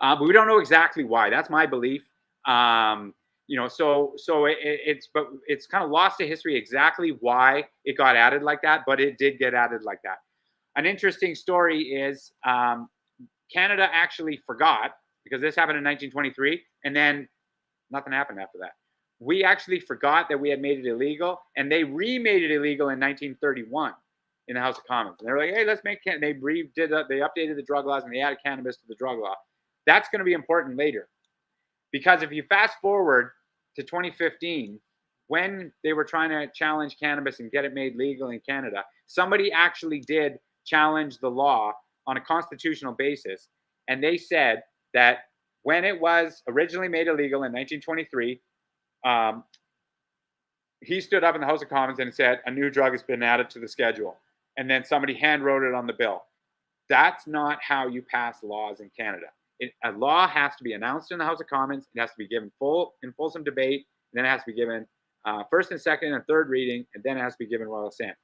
But we don't know exactly why. That's my belief. You know, so it's kind of lost to history exactly why it got added like that, but it did get added like that. An interesting story is Canada actually forgot, because this happened in 1923, and then nothing happened after that. We actually forgot that we had made it illegal, and they remade it illegal in 1931 in the House of Commons. And they were like, hey, let's make they updated the drug laws and they added cannabis to the drug law. That's going to be important later, because if you fast forward to 2015, when they were trying to challenge cannabis and get it made legal in Canada, somebody actually did challenge the law on a constitutional basis, and they said that when it was originally made illegal in 1923, he stood up in the House of Commons and said, a new drug has been added to the schedule. And then somebody hand wrote it on the bill. That's not how you pass laws in Canada. A law has to be announced in the House of Commons. It has to be given fulsome debate. And then it has to be given first and second and third reading. And then it has to be given royal assent.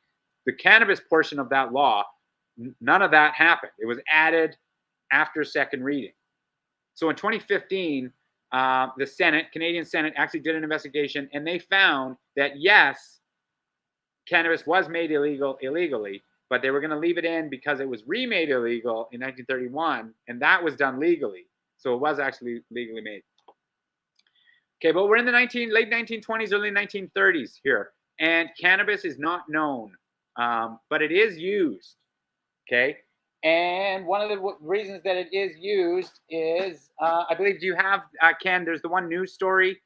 The cannabis portion of that law, none of that happened. It was added after second reading. So in 2015, the Senate, Canadian Senate, actually did an investigation, and they found that yes, cannabis was made illegally, but they were going to leave it in because it was remade illegal in 1931, and that was done legally. So it was actually legally made. Okay, but we're in the late 1920s, early 1930s here, and cannabis is not known, but it is used. Okay. And one of the reasons that it is used is, I believe, do you have, Ken, there's the one news story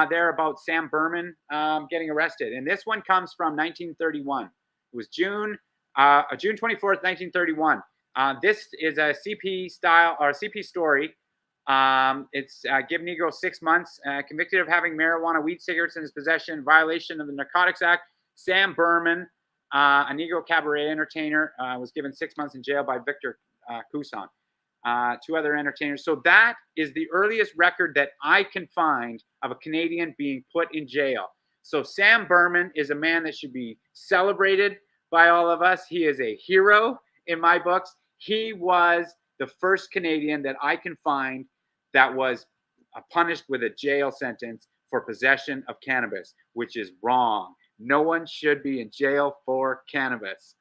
there about Sam Berman getting arrested. And this one comes from 1931. It was June 24th, 1931. This is a CP style or CP story. It's give Negro 6 months, convicted of having marijuana, weed, cigarettes in his possession, violation of the Narcotics Act. Sam Berman, a Negro cabaret entertainer, was given 6 months in jail by Victor Cousin. Two other entertainers. So that is the earliest record that I can find of a Canadian being put in jail. So Sam Berman is a man that should be celebrated by all of us. He is a hero in my books. He was the first Canadian that I can find that was punished with a jail sentence for possession of cannabis, which is wrong. No one should be in jail for cannabis.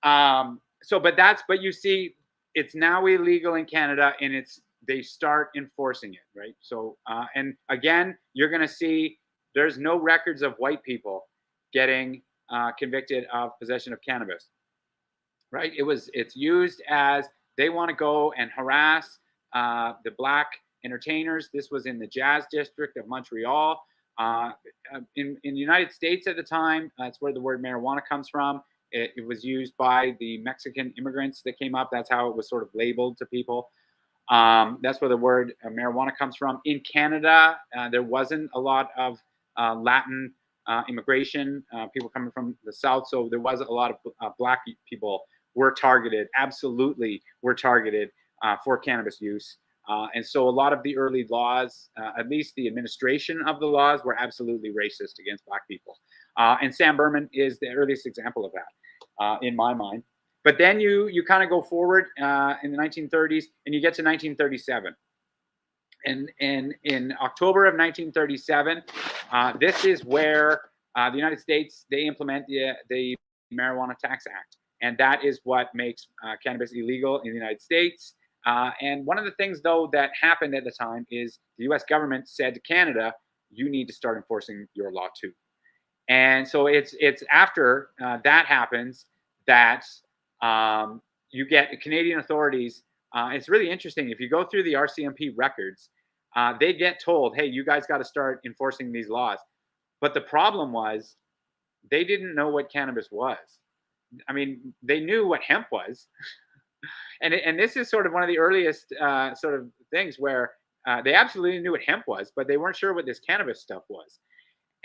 But you see, it's now illegal in Canada, and they start enforcing it, right? So, and again, you're going to see there's no records of white people getting convicted of possession of cannabis, right? It's used as they want to go and harass the black entertainers. This was in the Jazz District of Montreal. In the United States at the time, that's where the word marijuana comes from. It was used by the Mexican immigrants that came up. That's how it was sort of labeled to people. That's where the word marijuana comes from. In Canada, there wasn't a lot of Latin immigration, people coming from the South. So there was a lot of black people were targeted, absolutely were targeted for cannabis use. And so a lot of the early laws, at least the administration of the laws, were absolutely racist against black people. And Sam Berman is the earliest example of that, in my mind. But then you kind of go forward in the 1930s, and you get to 1937. And in October of 1937, this is where the United States, they implement the Marijuana Tax Act. And that is what makes cannabis illegal in the United States. And one of the things, though, that happened at the time is the U.S. government said to Canada, you need to start enforcing your law too. And so it's after that happens that you get Canadian authorities. It's really interesting. If you go through the RCMP records, they get told, hey, you guys got to start enforcing these laws. But the problem was they didn't know what cannabis was. I mean, they knew what hemp was. And this is sort of one of the earliest sort of things where they absolutely knew what hemp was, but they weren't sure what this cannabis stuff was.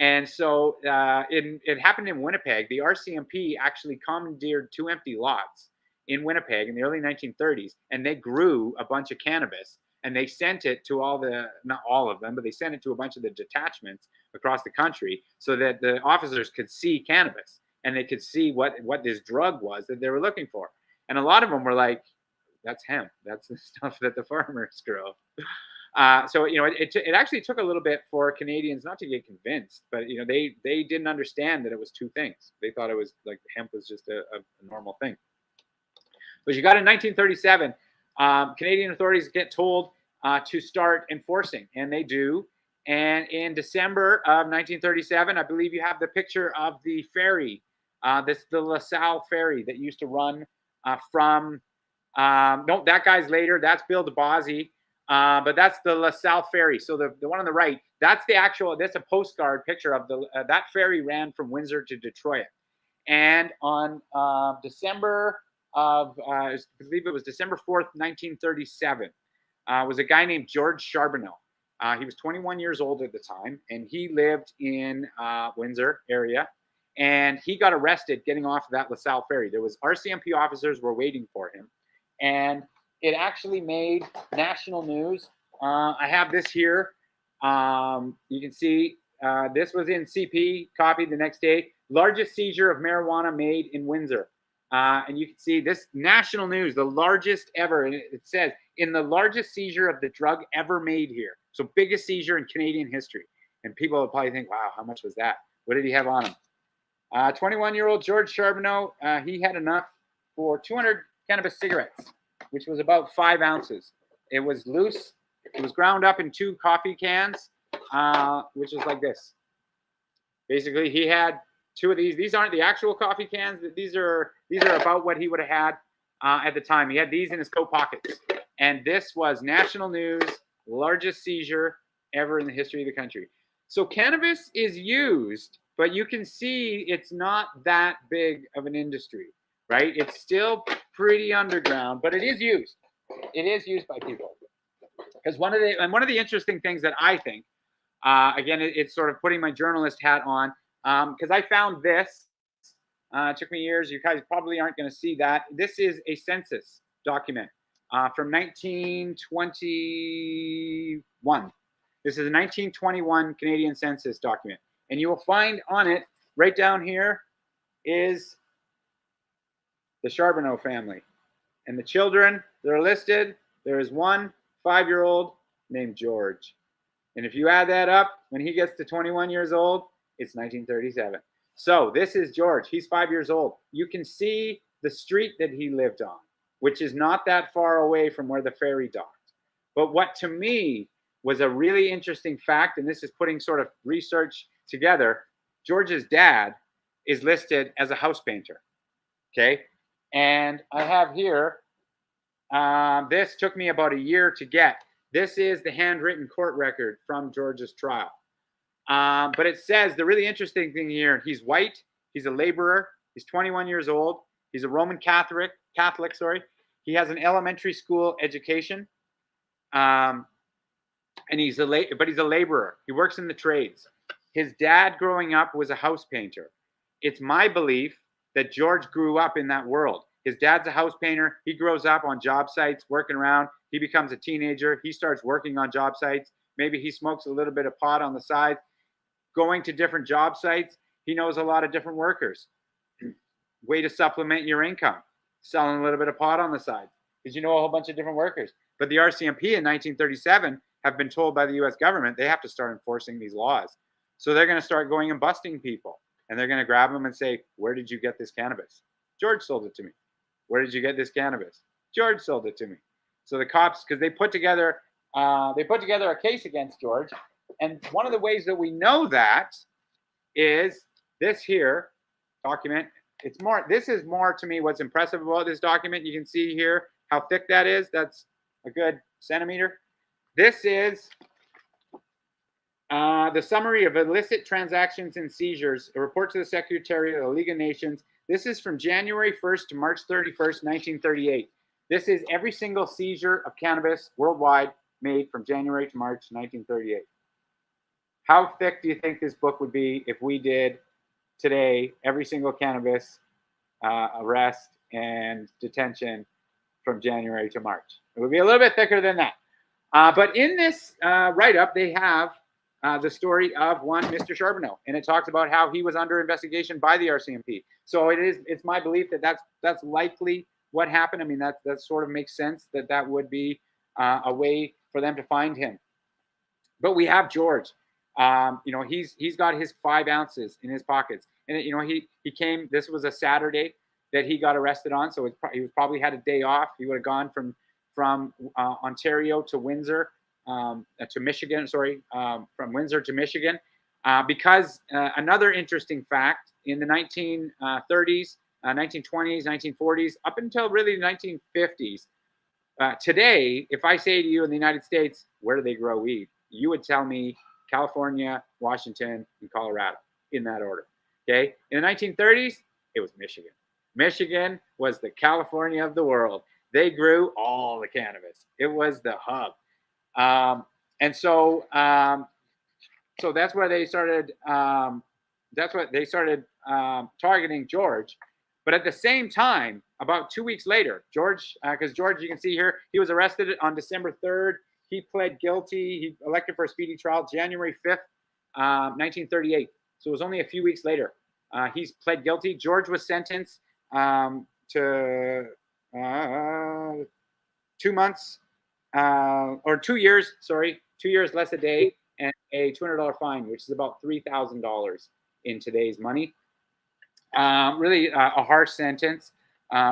And so it happened in Winnipeg. The RCMP actually commandeered 2 empty lots in Winnipeg in the early 1930s, and they grew a bunch of cannabis and they sent it to all the, not all of them, but they sent it to a bunch of the detachments across the country so that the officers could see cannabis and they could see what this drug was that they were looking for. And a lot of them were like, that's hemp. That's the stuff that the farmers grow. So, you know, it actually took a little bit for Canadians not to get convinced, but, you know, they didn't understand that it was two things. They thought it was like hemp was just a normal thing. But you got in 1937, Canadian authorities get told to start enforcing, and they do. And in December of 1937, I believe you have the picture of the ferry, the LaSalle ferry that used to run from, no, that guy's later. That's Bill DeBosy. But that's the LaSalle ferry. So the one on the right, that's the actual, that's a postcard picture of the, that ferry ran from Windsor to Detroit. And on December of, I believe it was December 4th, 1937, was a guy named George Charbonneau. He was 21 years old at the time, and he lived in Windsor area. And he got arrested getting off of that LaSalle ferry. There was RCMP officers were waiting for him. And it actually made national news. I have this here. You can see this was in CP, copied the next day. Largest seizure of marijuana made in Windsor. And you can see this national news, the largest ever. And it says, in the largest seizure of the drug ever made here. So biggest seizure in Canadian history. And people will probably think, wow, how much was that? What did he have on him? 21-year-old George Charbonneau, he had enough for 200 cannabis cigarettes, which was about 5 ounces. It was loose. It was ground up in 2 coffee cans, which is like this. Basically, he had 2 of these. These aren't the actual coffee cans. These are about what he would have had at the time. He had these in his coat pockets. And this was national news, largest seizure ever in the history of the country. So cannabis is used, but you can see it's not that big of an industry, right? It's still pretty underground, but it is used. It is used by people. Because one of the interesting things that I think, again, it's sort of putting my journalist hat on, because I found this. It took me years. You guys probably aren't going to see that. This is a census document from 1921. This is a 1921 Canadian census document. And you will find on it, right down here, is the Charbonneau family. And the children that are listed, there is one 5-year-old named George. And if you add that up, when he gets to 21 years old, it's 1937. So this is George. He's 5 years old. You can see the street that he lived on, which is not that far away from where the ferry docked. But what to me was a really interesting fact, and this is putting sort of research together, George's dad is listed as a house painter. Okay. And I have here, this took me about a year to get. This is the handwritten court record from George's trial. But it says the really interesting thing here, he's white, he's a laborer, he's 21 years old, he's a Roman Catholic, He has an elementary school education. And he's a laborer. He works in the trades. His dad growing up was a house painter. It's my belief that George grew up in that world. His dad's a house painter. He grows up on job sites, working around. He becomes a teenager. He starts working on job sites. Maybe he smokes a little bit of pot on the side. Going to different job sites, he knows a lot of different workers. Way to supplement your income, selling a little bit of pot on the side, because you know a whole bunch of different workers. But the RCMP in 1937 have been told by the US government they have to start enforcing these laws. So they're going to start going and busting people. And they're going to grab them and say, where did you get this cannabis? George sold it to me. Where did you get this cannabis? George sold it to me. So the cops, because they put together a case against George. And one of the ways that we know that is this here document. This is more to me what's impressive about this document. You can see here how thick that is. That's a good centimeter. This is the summary of illicit transactions and seizures, a report to the Secretary of the League of Nations. This is from January 1st to March 31st, 1938. This is every single seizure of cannabis worldwide made from January to March 1938. How thick do you think this book would be if we did today every single cannabis arrest and detention from January to March? It would be a little bit thicker than that. But in this write-up, they have the story of one Mr. Charbonneau, and it talks about how he was under investigation by the RCMP. So it's my belief that that's likely what happened. I mean, that sort of makes sense that would be a way for them to find him. But we have George. You know, he's got his 5 ounces in his pockets, and you know he came. This was a Saturday that he got arrested on, so he probably had a day off. He would have gone from Ontario to Windsor, to Michigan. Sorry, from Windsor to Michigan, because another interesting fact in the 1930s, 1920s, 1940s, up until really the 1950s. Today, if I say to you in the United States, where do they grow weed? You would tell me California, Washington, and Colorado in that order. Okay. In the 1930s, it was Michigan. Michigan was the California of the world. They grew all the cannabis. It was the hub. And so that's where they started. That's what they started targeting George. But at the same time, about 2 weeks later, George, because George, you can see here, he was arrested on December 3rd. He pled guilty. He elected for a speedy trial January 5th, 1938. So it was only a few weeks later. He's pled guilty. George was sentenced to 2 months, or 2 years, sorry, 2 years less a day, and a $200 fine, which is about $3,000 in today's money. Really a harsh sentence,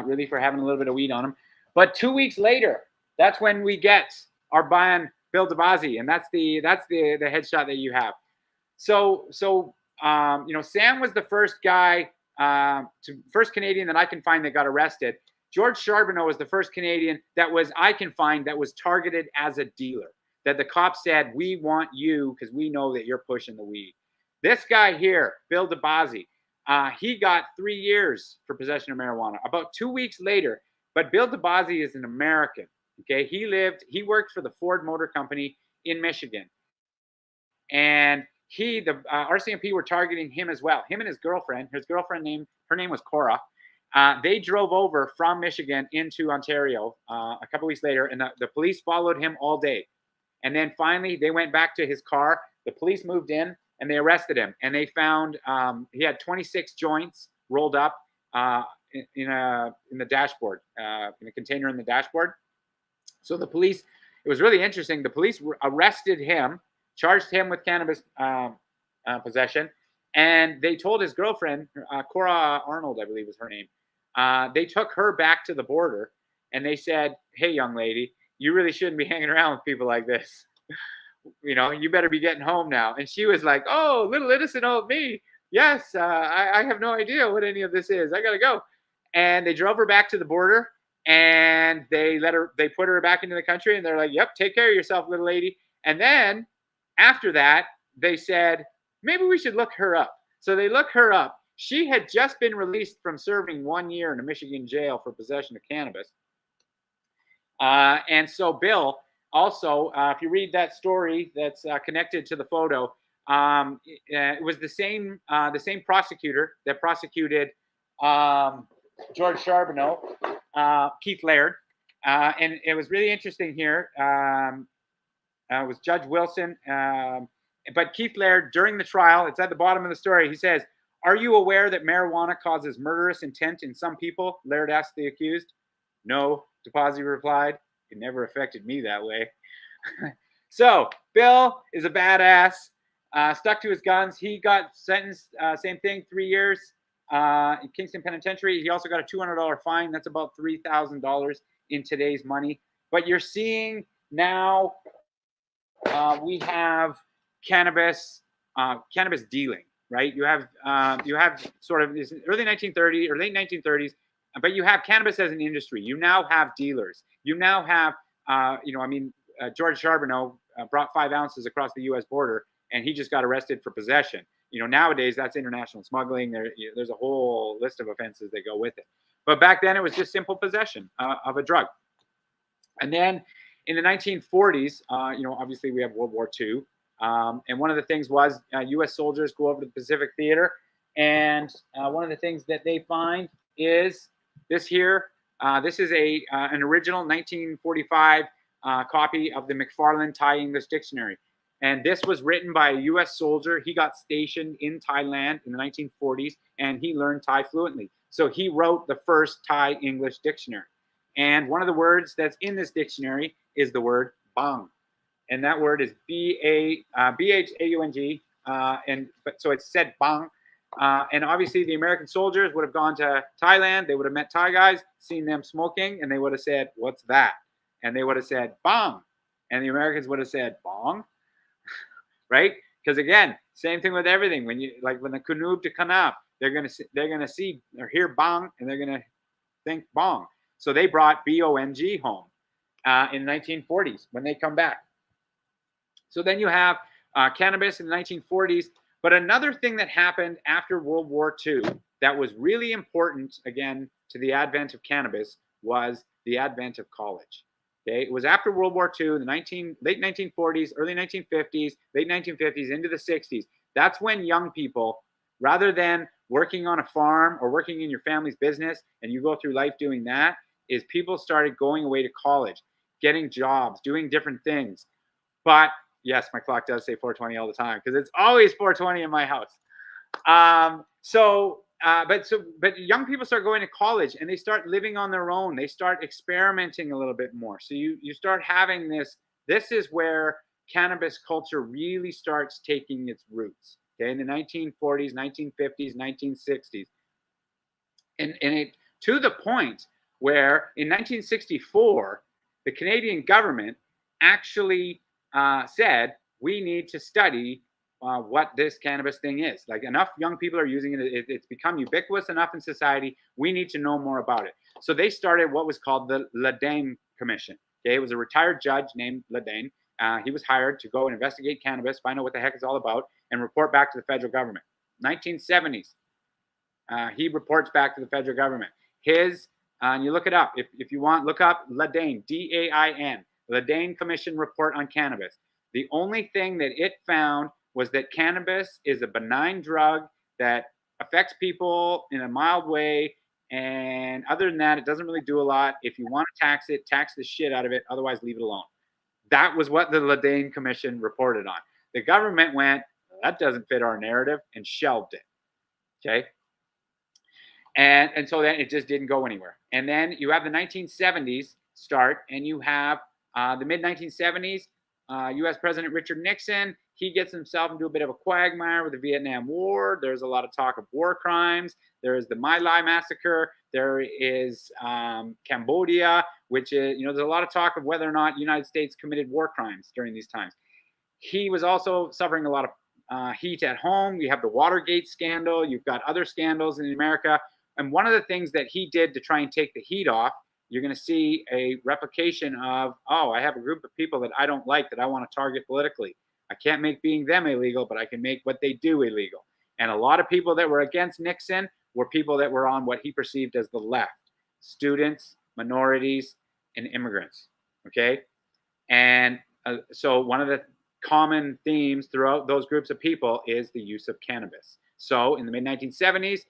really, for having a little bit of weed on him. But 2 weeks later, that's when we get our Bion Bill DeBasi, and that's the headshot that you have. So you know, Sam was the first guy, first Canadian that I can find that got arrested. George Charbonneau was the first Canadian that I can find that was targeted as a dealer. That the cops said, we want you because we know that you're pushing the weed. This guy here, Bill DeBasi, he got 3 years for possession of marijuana. About 2 weeks later, but Bill DeBasi is an American. Okay, he worked for the Ford Motor Company in Michigan, and the RCMP were targeting him as well. Him and his girlfriend. Her name was Cora. They drove over from Michigan into Ontario a couple weeks later, and the police followed him all day. And then finally, they went back to his car. The police moved in, and they arrested him. And they found he had 26 joints rolled up in the dashboard, in a container in the dashboard. So the police, it was really interesting. The police arrested him, charged him with cannabis possession, and they told his girlfriend, Cora Arnold, I believe was her name. They took her back to the border, and they said, "Hey, young lady, you really shouldn't be hanging around with people like this. You know, you better be getting home now." And she was like, "Oh, little innocent old me. Yes, I have no idea what any of this is. I gotta go." And they drove her back to the border, and they put her back into the country, and they're like, "Yep, take care of yourself, little lady." And then after that, they said, maybe we should look her up. So they look her up. She had just been released from serving 1 year in a Michigan jail for possession of cannabis. And so Bill, also, if you read that story that's connected to the photo, it was the same prosecutor that prosecuted George Charbonneau, Keith Laird, and it was really interesting here. It was Judge Wilson, but Keith Laird, during the trial, it's at the bottom of the story, he says, "Are you aware that marijuana causes murderous intent in some people?" Laird asked the accused. "No," DeBasi replied. "It never affected me that way." So Bill is a badass, stuck to his guns. He got sentenced, same thing, 3 years in Kingston Penitentiary. He also got a $200 fine. That's about $3,000 in today's money. But you're seeing now we have cannabis dealing, right? You have sort of this early 1930s or late 1930s, but you have cannabis as an industry. You now have dealers. You now have, George Charbonneau brought 5 ounces across the U.S. border, and he just got arrested for possession. You know, nowadays that's international smuggling. There's a whole list of offenses that go with it. But back then it was just simple possession of a drug. And then in the 1940s, obviously we have World War II. And one of the things was U.S. soldiers go over to the Pacific Theater. And one of the things that they find is this here. This is an original 1945 copy of the McFarland Thai English Dictionary. And this was written by a U.S. soldier. He got stationed in Thailand in the 1940s, and he learned Thai fluently. So he wrote the first Thai English dictionary. And one of the words that's in this dictionary is the word bang. And that word is B-H-A-U-N-G. So it's said bang. And obviously the American soldiers would have gone to Thailand. They would have met Thai guys, seen them smoking, and they would have said, "What's that?" And they would have said, "Bang." And the Americans would have said, "Bong." Right? Because again, same thing with everything. When you when the Kunub to Kanab, they're gonna see or hear bang, and they're gonna think bong. So they brought B-O-N-G home in the 1940s when they come back. So then you have cannabis in the 1940s. But another thing that happened after World War II that was really important, again, to the advent of cannabis was the advent of college. Okay, it was after World War II, the late 1940s, early 1950s, late 1950s into the 60s. That's when young people, rather than working on a farm or working in your family's business, and you go through life doing that, is people started going away to college, getting jobs, doing different things. But yes, my clock does say 4:20 all the time because it's always 4:20 in my house. But young people start going to college and they start living on their own. They start experimenting a little bit more. So you start having this. This is where cannabis culture really starts taking its roots. Okay, in the 1940s, 1950s, 1960s, and it to the point where in 1964 the Canadian government actually said we need to study what this cannabis thing is. Like enough young people are using it. It's become ubiquitous enough in society. We need to know more about it. So they started what was called the Ladane Commission. Okay, it was a retired judge named Ladane. He was hired to go and investigate cannabis, find out what the heck it's all about, and report back to the federal government. 1970s, he reports back to the federal government. And you look it up. If you want, look up Ladane, D-A-I-N, Ladane Commission Report on Cannabis. The only thing that it found was that cannabis is a benign drug that affects people in a mild way. And other than that, it doesn't really do a lot. If you want to tax it, tax the shit out of it. Otherwise, leave it alone. That was what the Ladane Commission reported on. The government went, that doesn't fit our narrative, and shelved it. Okay. And so then it just didn't go anywhere. And then you have the 1970s start, and you have the mid-1970s, U.S. President Richard Nixon. He gets himself into a bit of a quagmire with the Vietnam War. There's a lot of talk of war crimes. There is the My Lai massacre. There is Cambodia, which is, there's a lot of talk of whether or not the United States committed war crimes during these times. He was also suffering a lot of heat at home. You have the Watergate scandal. You've got other scandals in America. And one of the things that he did to try and take the heat off, you're going to see a replication of, oh, I have a group of people that I don't like that I want to target politically. I can't make being them illegal, but I can make what they do illegal. And a lot of people that were against Nixon were people that were on what he perceived as the left: students, minorities, and immigrants. Okay. And so one of the common themes throughout those groups of people is the use of cannabis. So in the mid-1970s,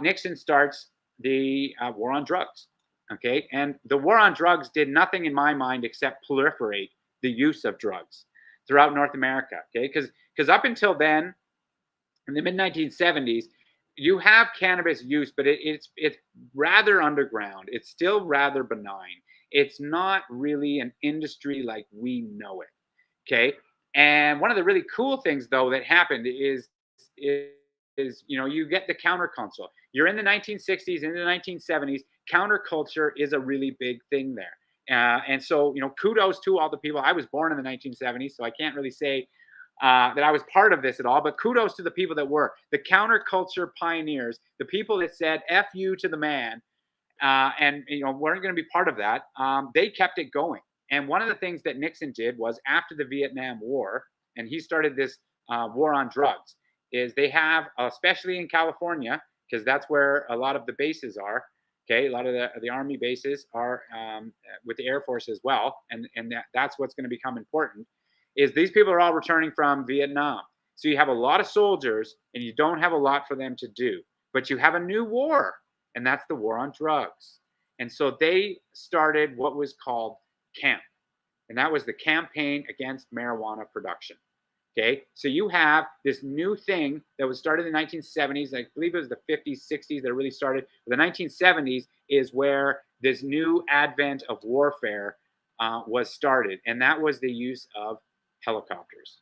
Nixon starts the war on drugs. Okay. And the war on drugs did nothing in my mind except proliferate the use of drugs throughout North America. Okay. Because up until then, in the mid-1970s, you have cannabis use, but it's rather underground. It's still rather benign. It's not really an industry like we know it. Okay. And one of the really cool things, though, that happened is you get the counterculture. You're in the 1960s, into the 1970s. Counterculture is a really big thing there. And so, kudos to all the people. I was born in the 1970s, so I can't really say that I was part of this at all, but kudos to the people that were. The counterculture pioneers, the people that said, F you to the man, and weren't going to be part of that. They kept it going. And one of the things that Nixon did was, after the Vietnam War, and he started this war on drugs, is they have, especially in California, because that's where a lot of the bases are. Okay, a lot of the Army bases are with the Air Force as well, and that's what's going to become important, is these people are all returning from Vietnam. So you have a lot of soldiers, and you don't have a lot for them to do, but you have a new war, and that's the war on drugs. And so they started what was called camp. and that was the Campaign Against Marijuana Production. Okay, so you have this new thing that was started in the 1970s. I believe it was the 50s, 60s that really started. The 1970s is where this new advent of warfare was started, and that was the use of helicopters.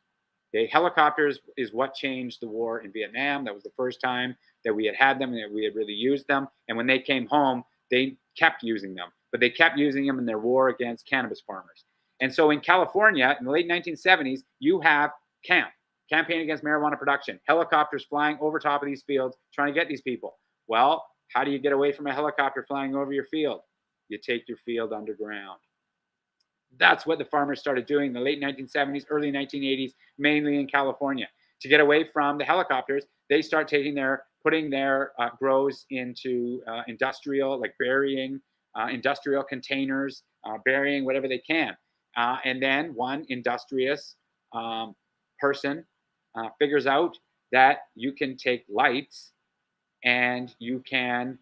Okay, helicopters is what changed the war in Vietnam. That was the first time that we had them and that we had really used them. And when they came home, they kept using them, but they kept using them in their war against cannabis farmers. And so in California, in the late 1970s, you have Campaign Against Marijuana Production, helicopters flying over top of these fields trying to get these people. Well, how do you get away from a helicopter flying over your field? You take your field underground. That's what the farmers started doing in the late 1970s, early 1980s, mainly in California. To get away from the helicopters, they start putting their grows into industrial, like burying industrial containers, burying whatever they can. And then one industrious person figures out that you can take lights and you can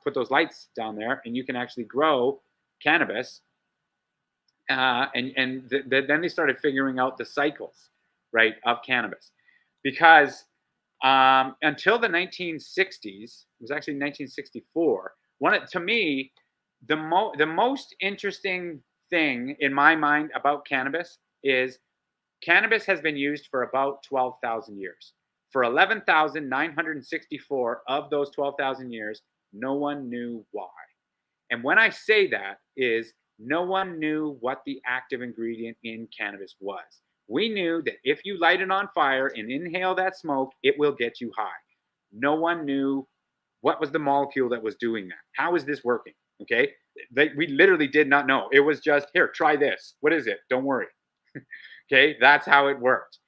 put those lights down there and you can actually grow cannabis. Then they started figuring out the cycles, right, of cannabis. Because until the 1960s, it was actually 1964, to me, the most interesting thing in my mind about cannabis is cannabis has been used for about 12,000 years. For 11,964 of those 12,000 years, no one knew why. And when I say that is no one knew what the active ingredient in cannabis was. We knew that if you light it on fire and inhale that smoke, it will get you high. No one knew what was the molecule that was doing that. How is this working? Okay, we literally did not know. It was just, here, try this. What is it? Don't worry. Okay, that's how it worked.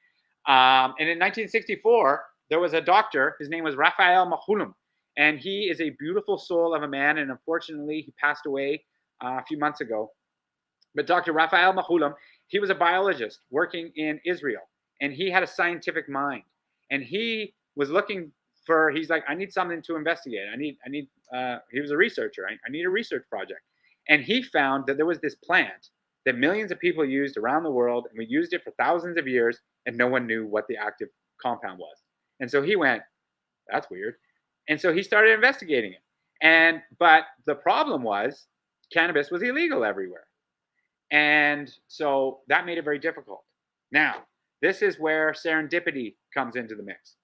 And in 1964, there was a doctor. His name was Raphael Mechoulam, and he is a beautiful soul of a man. And unfortunately, he passed away a few months ago. But Dr. Raphael Mechoulam, he was a biologist working in Israel, and he had a scientific mind. And he was looking for, he's like, I need something to investigate. He was a researcher. I need a research project. And he found that there was this plant that millions of people used around the world, and we used it for thousands of years, and no one knew what the active compound was. And so he went, that's weird. And so he started investigating it. But the problem was cannabis was illegal everywhere. And so that made it very difficult. Now, this is where serendipity comes into the mix.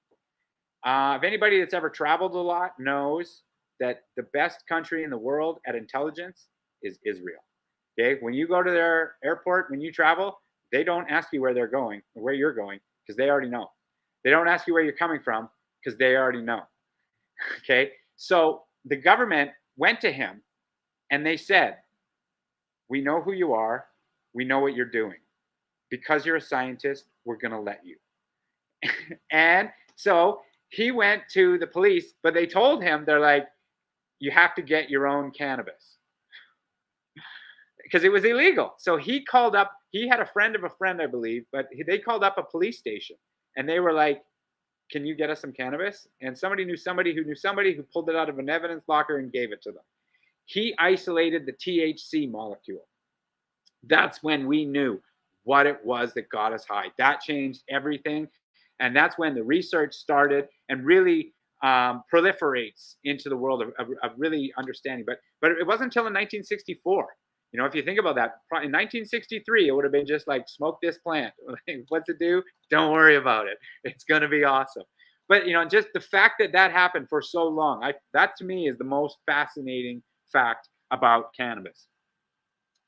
If anybody that's ever traveled a lot knows that the best country in the world at intelligence is Israel. Okay, when you go to their airport, when you travel, they don't ask you where they're going or where you're going because they already know. They don't ask you where you're coming from because they already know. Okay, so the government went to him and they said, we know who you are. We know what you're doing. Because you're a scientist, we're going to let you. And so he went to the police, but they told him, they're like, you have to get your own cannabis. Because it was illegal. So he called up, he had a friend of a friend, I believe, but they called up a police station and they were like, can you get us some cannabis? And somebody knew somebody who pulled it out of an evidence locker and gave it to them. He isolated the THC molecule. That's when we knew what it was that got us high. That changed everything. And that's when the research started and really proliferates into the world of really understanding. But it wasn't until in 1964. You know, if you think about that, in 1963, it would have been just like, smoke this plant. What's it do? Don't worry about it. It's going to be awesome. But, you know, just the fact that that happened for so long, that to me is the most fascinating fact about cannabis.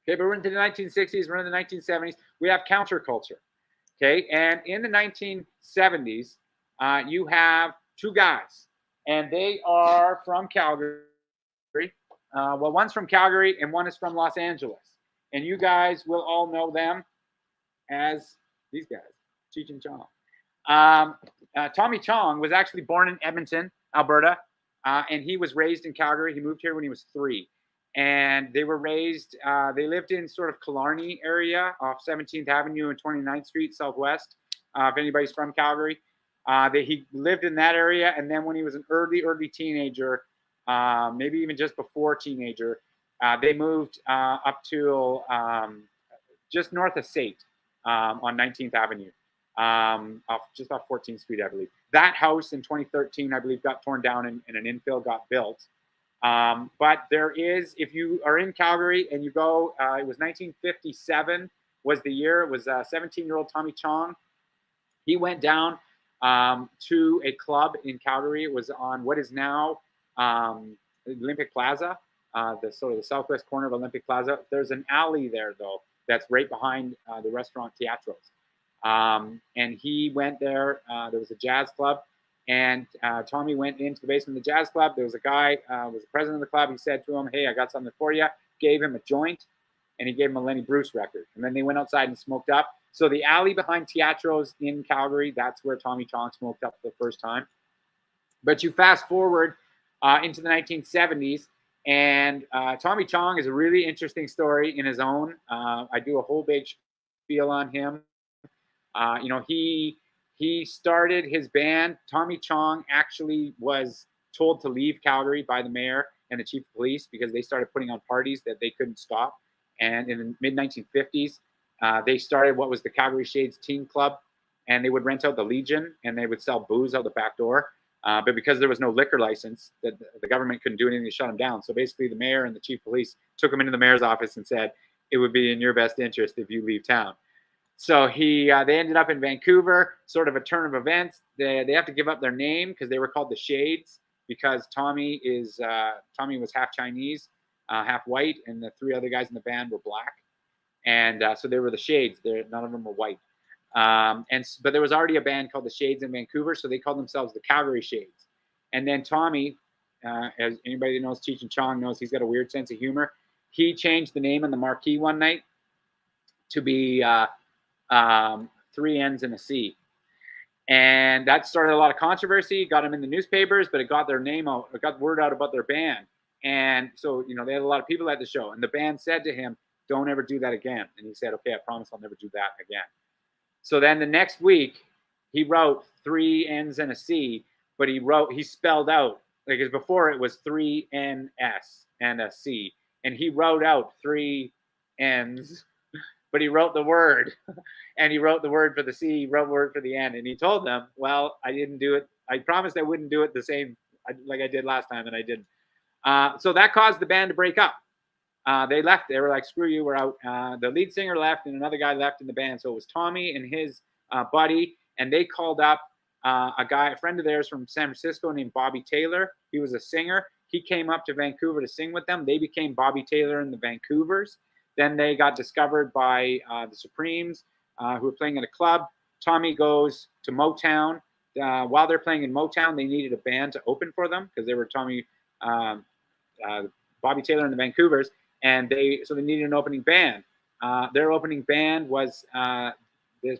Okay, but we're into the 1960s, we're in the 1970s. We have counterculture. Okay, and in the 1970s, you have two guys, and they are from Calgary. Well, one's from Calgary and one is from Los Angeles. And you guys will all know them as these guys, Cheech and Chong. Tommy Chong was actually born in Edmonton, Alberta, and he was raised in Calgary. He moved here when he was 3. And they were raised, they lived in sort of Killarney area off 17th Avenue and 29th Street Southwest, if anybody's from Calgary. He lived in that area, and then when he was an early teenager, maybe even just before teenager, they moved up to just north of Sate on 19th Avenue, just off 14th Street, I believe. That house in 2013, I believe, got torn down and an infill got built. But there is, if you are in Calgary and you go, it was 1957 was the year. It was 17-year-old Tommy Chong. He went down to a club in Calgary. It was on what is now Olympic Plaza, the sort of the southwest corner of Olympic Plaza. There's an alley there, though, that's right behind the restaurant Teatros. And he went there. There was a jazz club. And Tommy went into the basement of the jazz club. There was a guy, was the president of the club. He said to him, "Hey, I got something for you." Gave him a joint, and he gave him a Lenny Bruce record. And then they went outside and smoked up. So the alley behind Teatros in Calgary, that's where Tommy Chong smoked up for the first time. But you fast forward into the 1970s, and Tommy Chong is a really interesting story in his own. I do a whole big spiel on him. You know, he started his band. Tommy Chong actually was told to leave Calgary by the mayor and the chief of police because they started putting on parties that they couldn't stop. And in the mid-1950s, they started what was the Calgary Shades Teen Club, and they would rent out the Legion, and they would sell booze out the back door. But because there was no liquor license, the government couldn't do anything to shut them down. So basically the mayor and the chief of police took him into the mayor's office and said, "It would be in your best interest if you leave town." So they ended up in Vancouver, sort of a turn of events. They have to give up their name because they were called the Shades because Tommy was half Chinese, half white, and the three other guys in the band were black. And so they were the Shades. None of them were white. But there was already a band called the Shades in Vancouver, so they called themselves the Calgary Shades. And then Tommy, as anybody that knows Cheech and Chong knows, he's got a weird sense of humor. He changed the name on the marquee one night to be 3 N's and a C. And that started a lot of controversy, got them in the newspapers, but it got their name out, it got word out about their band. And so, you know, they had a lot of people at the show, and the band said to him, "Don't ever do that again." And he said, "Okay, I promise I'll never do that again." So then the next week, he wrote 3 N's and a C, but he spelled out, like as before it was 3 N's and a C. And he wrote out 3 N's, but he wrote the word, and he wrote the word for the C, he wrote the word for the N. And he told them, "Well, I didn't do it. I promised I wouldn't do it the same like I did last time, and I didn't." So that caused the band to break up. They left. They were like, "Screw you, we're out." The lead singer left, and another guy left in the band. So it was Tommy and his buddy, and they called up a friend of theirs from San Francisco named Bobby Taylor. He was a singer. He came up to Vancouver to sing with them. They became Bobby Taylor and the Vancouvers. Then they got discovered by the Supremes, who were playing at a club. Tommy goes to Motown. While they're playing in Motown, they needed a band to open for them because they were Bobby Taylor and the Vancouvers. And they needed an opening band. Their opening band was this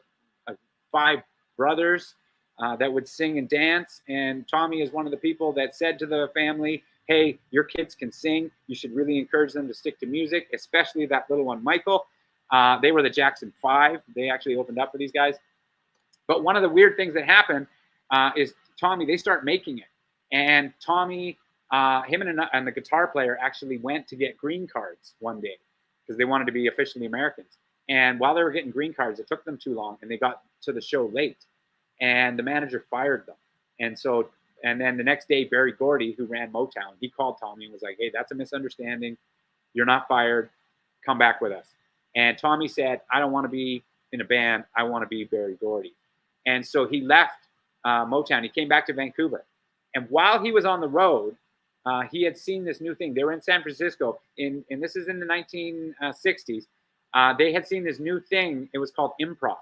5 brothers that would sing and dance. And Tommy is one of the people that said to the family, "Hey, your kids can sing. You should really encourage them to stick to music, especially that little one, Michael." They were the Jackson 5. They actually opened up for these guys. But one of the weird things that happened is Tommy, they start making it. And Tommy, him and the guitar player actually went to get green cards one day because they wanted to be officially Americans. And while they were getting green cards, it took them too long, and they got to the show late. And the manager fired them. And then the next day, Barry Gordy, who ran Motown, he called Tommy and was like, "Hey, that's a misunderstanding. You're not fired. Come back with us." And Tommy said, "I don't want to be in a band. I want to be Barry Gordy." And so he left Motown. He came back to Vancouver. And while he was on the road, he had seen this new thing. They were in San Francisco, and this is in the 1960s. They had seen this new thing. It was called improv.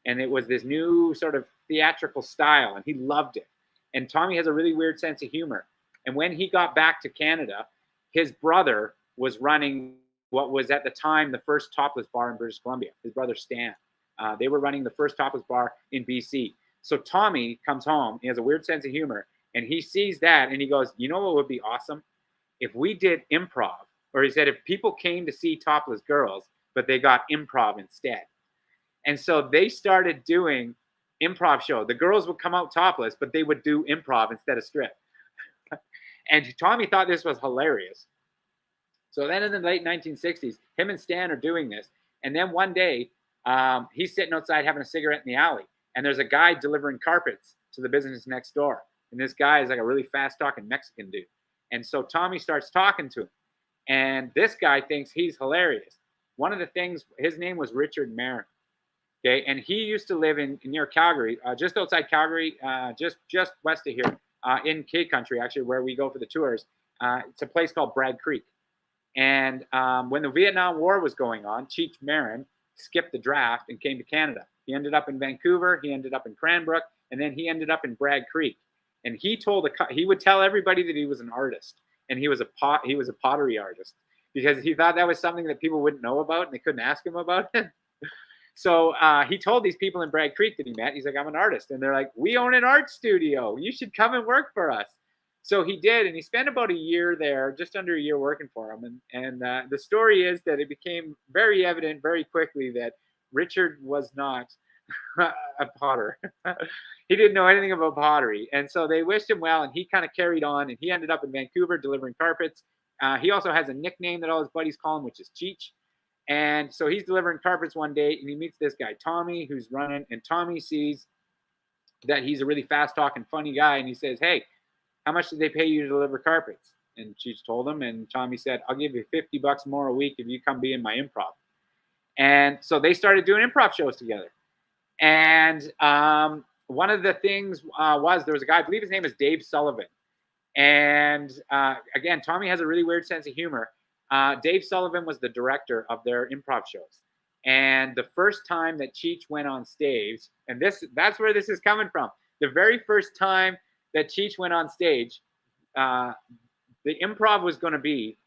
And it was this new sort of theatrical style, and he loved it. And Tommy has a really weird sense of humor. And when he got back to Canada, his brother was running what was at the time the first topless bar in British Columbia. His brother Stan. They were running the first topless bar in BC. So Tommy comes home. He has a weird sense of humor. And he sees that, and he goes, "You know what would be awesome? If we did improv." Or he said, if people came to see topless girls, but they got improv instead. And so they started doing improv show. The girls would come out topless, but they would do improv instead of strip. And Tommy thought this was hilarious. So then in the late 1960s, him and Stan are doing this. And then one day, he's sitting outside having a cigarette in the alley, and there's a guy delivering carpets to the business next door. And this guy is like a really fast-talking Mexican dude. And so Tommy starts talking to him, and this guy thinks he's hilarious. One of the things, his name was Richard Marin. Okay, and he used to live in near Calgary, just outside Calgary, just west of here, in K Country, actually, where we go for the tours. It's a place called Bragg Creek. And when the Vietnam War was going on, Cheech Marin skipped the draft and came to Canada. He ended up in Vancouver, he ended up in Cranbrook, and then he ended up in Bragg Creek. And he would tell everybody that he was an artist, and he was a pottery artist, because he thought that was something that people wouldn't know about and they couldn't ask him about it. So he told these people in Bragg Creek that he met, he's like, I'm an artist. And they're like, we own an art studio. You should come and work for us. So he did, and he spent about a year there, just under a year working for him. And the story is that it became very evident very quickly that Richard was not a potter. He didn't know anything about pottery. And so they wished him well, and he kind of carried on, and he ended up in Vancouver delivering carpets. He also has a nickname that all his buddies call him, which is Cheech. And so he's delivering carpets one day, and he meets this guy, Tommy, who's running. And Tommy sees that he's a really fast-talking, funny guy, and he says, hey, how much did they pay you to deliver carpets? And Cheech told him, and Tommy said, I'll give you $50 more a week if you come be in my improv. And so they started doing improv shows together. And one of the things was, there was a guy, I believe his name is Dave Sullivan. And again, Tommy has a really weird sense of humor. Dave Sullivan was the director of their improv shows. And the first time that Cheech went on stage, and that's where this is coming from. The very first time that Cheech went on stage, the improv was going to be,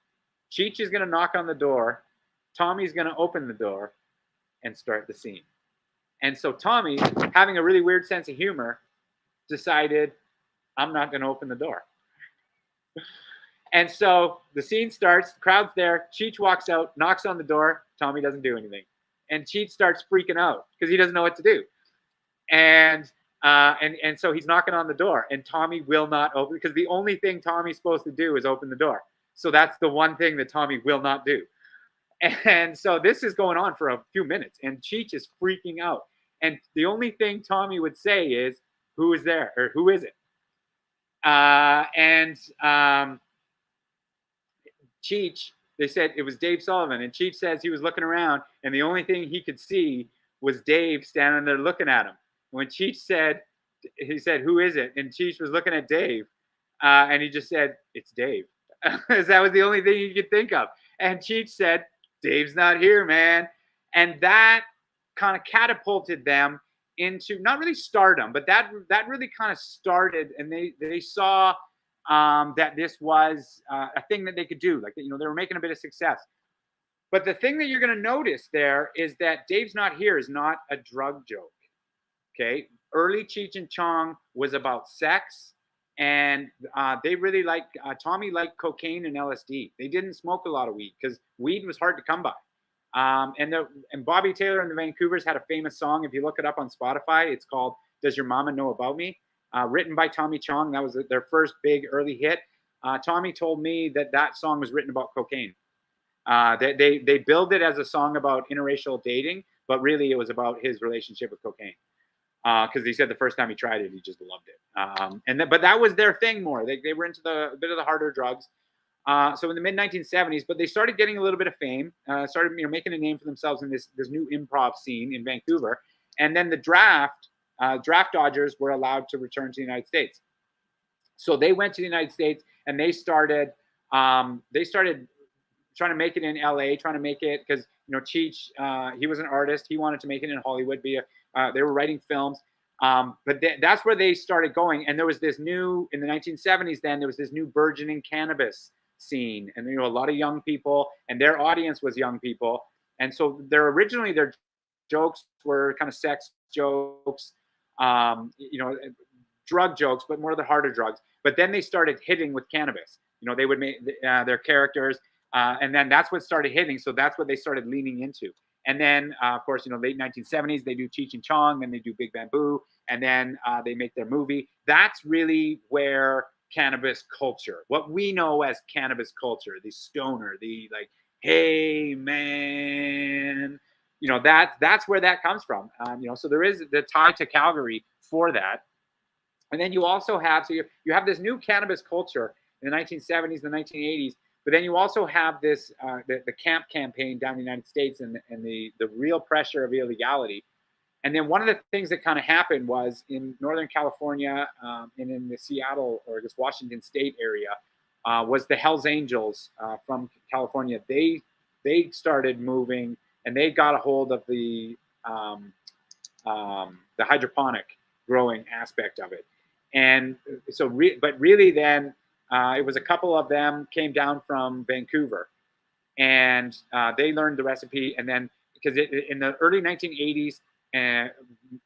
Cheech is going to knock on the door, Tommy's going to open the door and start the scene. And so Tommy, having a really weird sense of humor, decided, I'm not going to open the door. And so the scene starts, the crowd's there, Cheech walks out, knocks on the door, Tommy doesn't do anything. And Cheech starts freaking out because he doesn't know what to do. And so he's knocking on the door, and Tommy will not open, because the only thing Tommy's supposed to do is open the door. So that's the one thing that Tommy will not do. And so this is going on for a few minutes, and Cheech is freaking out. And the only thing Tommy would say is, who is there? Or who is it? Cheech, they said it was Dave Sullivan, and Cheech says he was looking around, and the only thing he could see was Dave standing there looking at him. When Cheech said, he said, who is it? And Cheech was looking at Dave, and he just said, it's Dave. That was the only thing he could think of. And Cheech said, Dave's not here, man. And that kind of catapulted them into, not really stardom, but that really kind of started, and they saw that this was a thing that they could do. Like, you know, they were making a bit of success. But the thing that you're going to notice there is that Dave's not here is not a drug joke. Okay, early Cheech and Chong was about sex, and they really liked, Tommy liked cocaine and LSD. They didn't smoke a lot of weed because weed was hard to come by. And Bobby Taylor and the Vancouvers had a famous song. If you look it up on Spotify, it's called Does Your Mama Know About Me? Written by Tommy Chong. That was their first big early hit. Tommy told me that song was written about cocaine. They billed it as a song about interracial dating, but really it was about his relationship with cocaine. Because he said the first time he tried it, he just loved it. But that was their thing more. They were into a bit of the harder drugs. So in the mid 1970s, but they started getting a little bit of fame, started making a name for themselves in this new improv scene in Vancouver. And then the draft dodgers were allowed to return to the United States. So they went to the United States, and they started trying to make it in LA, trying to make it, because Cheech, he was an artist, he wanted to make it in Hollywood. They were writing films, but that's where they started going. And there was this new, in the 1970s, then there was this new burgeoning cannabis scene, and a lot of young people, and their audience was young people. And so their jokes were kind of sex jokes, drug jokes, but more of the harder drugs. But then they started hitting with cannabis. They would make their characters, and then that's what started hitting. So that's what they started leaning into. And then, of course, late 1970s, they do Cheech and Chong, then they do Big Bamboo, and then they make their movie. That's really where cannabis culture, what we know as cannabis culture, the stoner, the like, hey, man, you know, that's where that comes from. You know, so there is the tie to Calgary for that. And then you also have, so you have this new cannabis culture in the 1970s, the 1980s, but then you also have this, the camp campaign down in the United States and the real pressure of illegality. And then one of the things that kind of happened was in Northern California and in the Seattle or this Washington State area was the Hells Angels from California. They started moving and they got a hold of the hydroponic growing aspect of it. And so, but really then it was a couple of them came down from Vancouver and they learned the recipe. And then because in the early 1980s,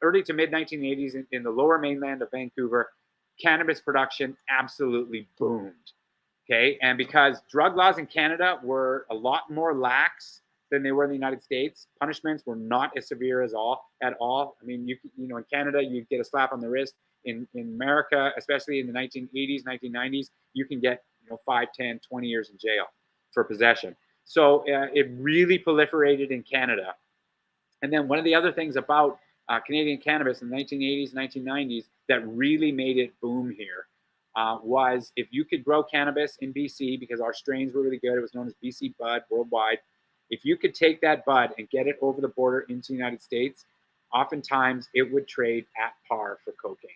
early to mid 1980s in the lower mainland of Vancouver, cannabis production absolutely boomed. Okay, and because drug laws in Canada were a lot more lax than they were in the United States, punishments were not as severe as at all. I mean, you know, in Canada, you get a slap on the wrist. In America, especially in the 1980s, 1990s, you can get 5, 10, 20 years in jail for possession. So it really proliferated in Canada. And then one of the other things about Canadian cannabis in the 1980s, 1990s that really made it boom here was if you could grow cannabis in BC, because our strains were really good, it was known as BC Bud worldwide. If you could take that bud and get it over the border into the United States, oftentimes it would trade at par for cocaine.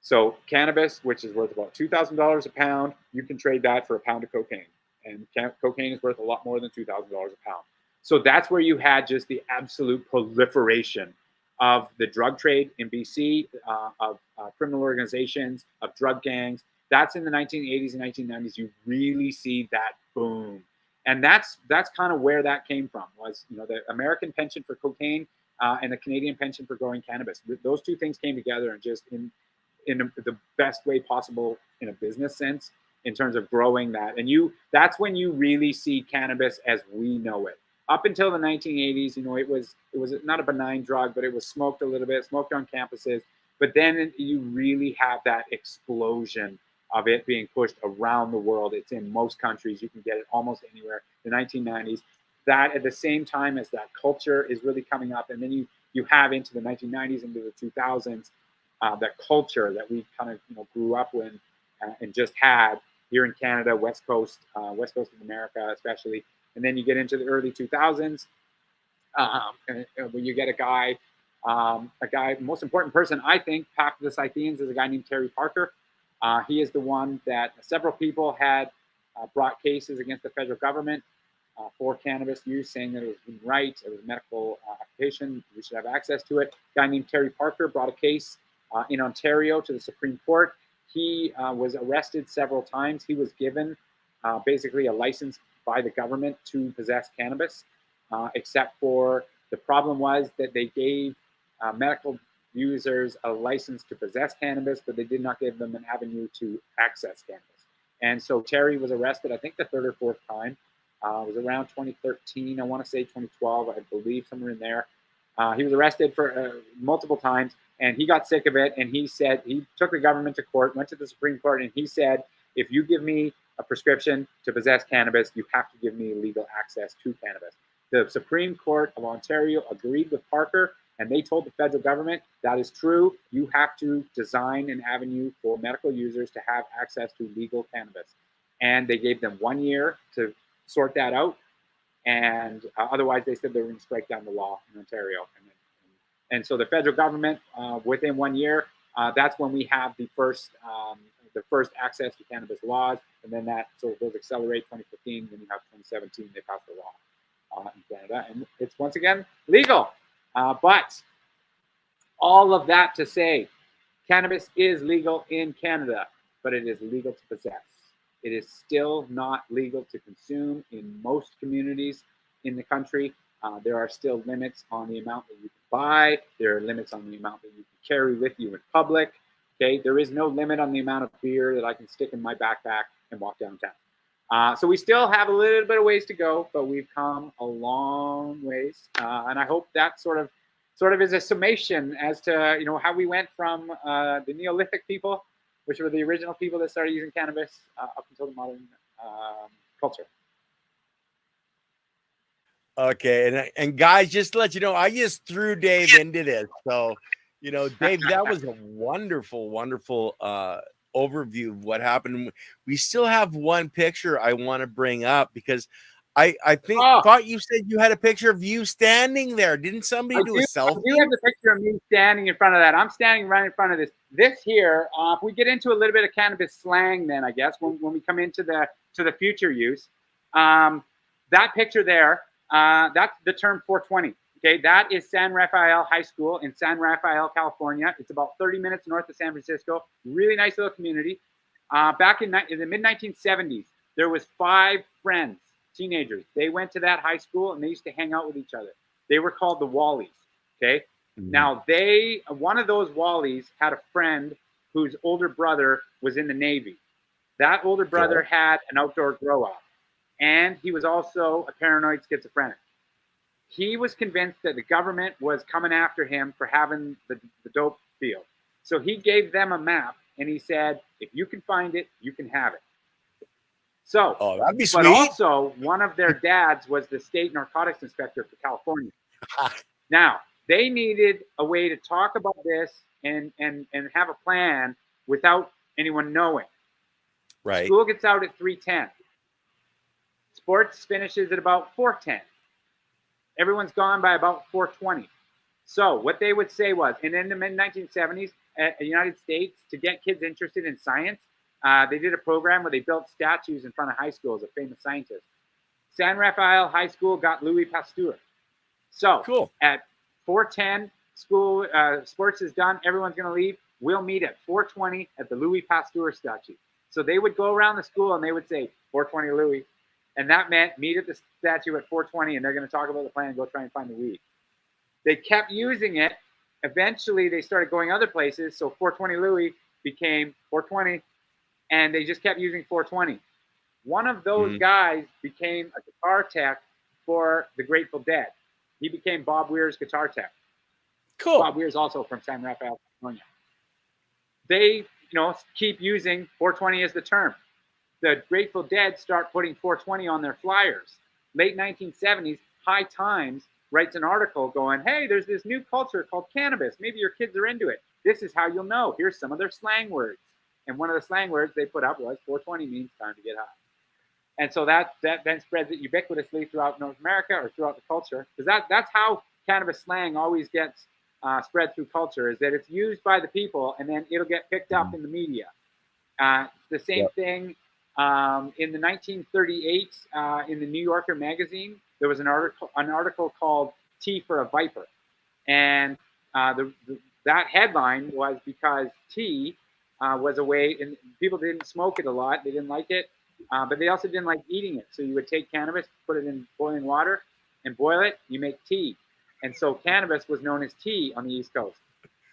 So cannabis, which is worth about $2,000 a pound, you can trade that for a pound of cocaine. And cocaine is worth a lot more than $2,000 a pound. So that's where you had just the absolute proliferation of the drug trade in BC, of criminal organizations, of drug gangs. That's in the 1980s and 1990s. You really see that boom. And that's kind of where that came from, was the American penchant for cocaine and the Canadian penchant for growing cannabis. Those two things came together and just in the best way possible in a business sense in terms of growing that. And that's when you really see cannabis as we know it. Up until the 1980s, it was not a benign drug, but it was smoked a little bit, smoked on campuses. But then you really have that explosion of it being pushed around the world. It's in most countries. You can get it almost anywhere. The 1990s. That at the same time as that culture is really coming up. And then you have into the 1990s, into the 2000s, that culture that we kind of grew up with and just had here in Canada, West Coast of America especially. And then you get into the early 2000s when you get a guy, the most important person, I think, packed the Scythians is a guy named Terry Parker. He is the one that several people had brought cases against the federal government for cannabis use, saying that it was human right, it was a medical occupation, we should have access to it. A guy named Terry Parker brought a case in Ontario to the Supreme Court. He was arrested several times. He was given basically a license by the government to possess cannabis, except for the problem was that they gave medical users a license to possess cannabis, but they did not give them an avenue to access cannabis. And so Terry was arrested, I think the third or fourth time. It was around 2013, I want to say 2012, I believe, somewhere in there. He was arrested for multiple times, and he got sick of it, and he said, he took the government to court, went to the Supreme Court, and he said, if you give me a prescription to possess cannabis, you have to give me legal access to cannabis. The Supreme Court of Ontario agreed with Parker, and they told the federal government, that is true, you have to design an avenue for medical users to have access to legal cannabis. And they gave them 1 year to sort that out, and otherwise they said they were going to strike down the law in Ontario. And so the federal government, within 1 year, that's when we have the first access to cannabis laws, and then that sort of goes accelerate 2015, then you have 2017, they passed the law in Canada, and it's once again legal. But all of that to say, cannabis is legal in Canada, but it is legal to possess. It is still not legal to consume in most communities in the country. There are still limits on the amount that you can buy. There are limits on the amount that you can carry with you in public. Okay, there is no limit on the amount of beer that I can stick in my backpack and walk downtown. So we still have a little bit of ways to go, but we've come a long ways. And I hope that sort of is a summation as to how we went from the Neolithic people, which were the original people that started using cannabis, up until the modern culture. Okay, and guys, just to let you know, I just threw Dave into this. So, Dave, that was a wonderful overview of what happened. We still have one picture I want to bring up because I thought you said you had a picture of you standing there. Didn't somebody do a selfie? I do have the picture of me standing in front of that. I'm standing right in front of this. This here, if we get into a little bit of cannabis slang, then I guess when we come into the future use, that picture there, that's the term 420. Okay, that is San Rafael High School in San Rafael, California. It's about 30 minutes north of San Francisco. Really nice little community. Back in the mid 1970s, there was 5 friends, teenagers. They went to that high school and they used to hang out with each other. They were called the Wallies. Okay. Now one of those Wallies had a friend whose older brother was in the Navy. That older brother had an outdoor grow up, and he was also a paranoid schizophrenic. He was convinced that the government was coming after him for having the dope field. So he gave them a map and he said, if you can find it, you can have it. So, that'd be sweet. But also one of their dads was the state narcotics inspector for California. Now, they needed a way to talk about this and have a plan without anyone knowing. Right. School gets out at 3:10. Sports finishes at about 4:10. Everyone's gone by about 4:20. So what they would say was, and in the mid 1970s, the United States, to get kids interested in science, they did a program where they built statues in front of high schools of famous scientists. San Rafael High School got Louis Pasteur. So at 4:10, school sports is done. Everyone's going to leave. We'll meet at 4:20 at the Louis Pasteur statue. So they would go around the school and they would say 4:20 Louis, and that meant meet at the statue at 4:20, and they're going to talk about the plan and go try and find the weed. They kept using it. Eventually, they started going other places. So 4:20 Louis became 4:20, and they just kept using 4:20. One of those guys became a guitar tech for the Grateful Dead. He became Bob Weir's guitar tech. Cool. Bob Weir's also from San Rafael, California. They, keep using 4:20 as the term. The Grateful Dead start putting 4:20 on their flyers. Late 1970s, High Times writes an article going, hey, there's this new culture called cannabis. Maybe your kids are into it. This is how you'll know. Here's some of their slang words. And one of the slang words they put up was 4:20 means time to get high. And so that then spreads it ubiquitously throughout North America or throughout the culture. Because that's how cannabis slang always gets spread through culture, is that it's used by the people and then it'll get picked up in the media. The same thing in the 1938 in the New Yorker magazine, there was an article called Tea for a Viper. And that headline was because tea was a way, and people didn't smoke it a lot. They didn't like it, but they also didn't like eating it. So you would take cannabis, put it in boiling water and boil it, you make tea. And so cannabis was known as tea on the East Coast.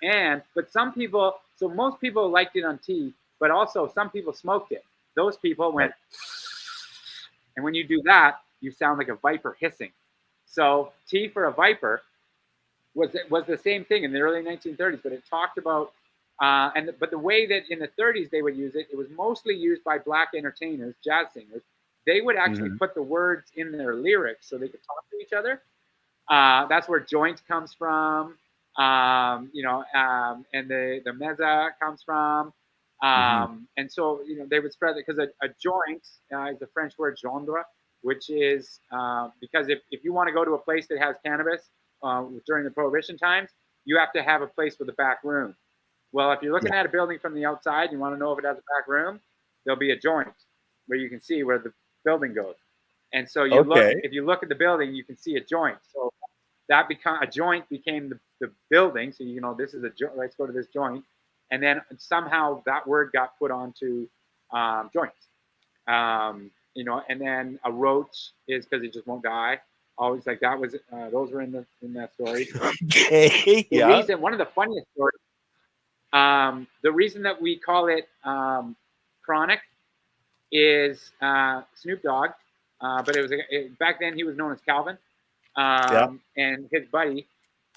But most people liked it on tea, but also some people smoked it. Those people went, and when you do that, you sound like a viper hissing. So tea for a viper was the same thing in the early 1930s, but it talked about, but the way that in the 30s they would use it, it was mostly used by black entertainers, jazz singers. They would actually put the words in their lyrics so they could talk to each other. That's where joint comes from, and the meza comes from. And so, they would spread it because a joint is the French word gendre, which is because if you want to go to a place that has cannabis during the Prohibition times, you have to have a place with a back room. Well, if you're looking at a building from the outside, you want to know if it has a back room, there'll be a joint where you can see where the building goes. And so if you look at the building, you can see a joint. So a joint became the building. So this is a joint. Let's go to this joint. And then somehow that word got put onto joints. And then a roach is because it just won't die. Always like that was those were in that story. Okay. One of the funniest stories. The reason that we call it chronic is Snoop Dogg, but it was back then he was known as Calvin, and his buddy,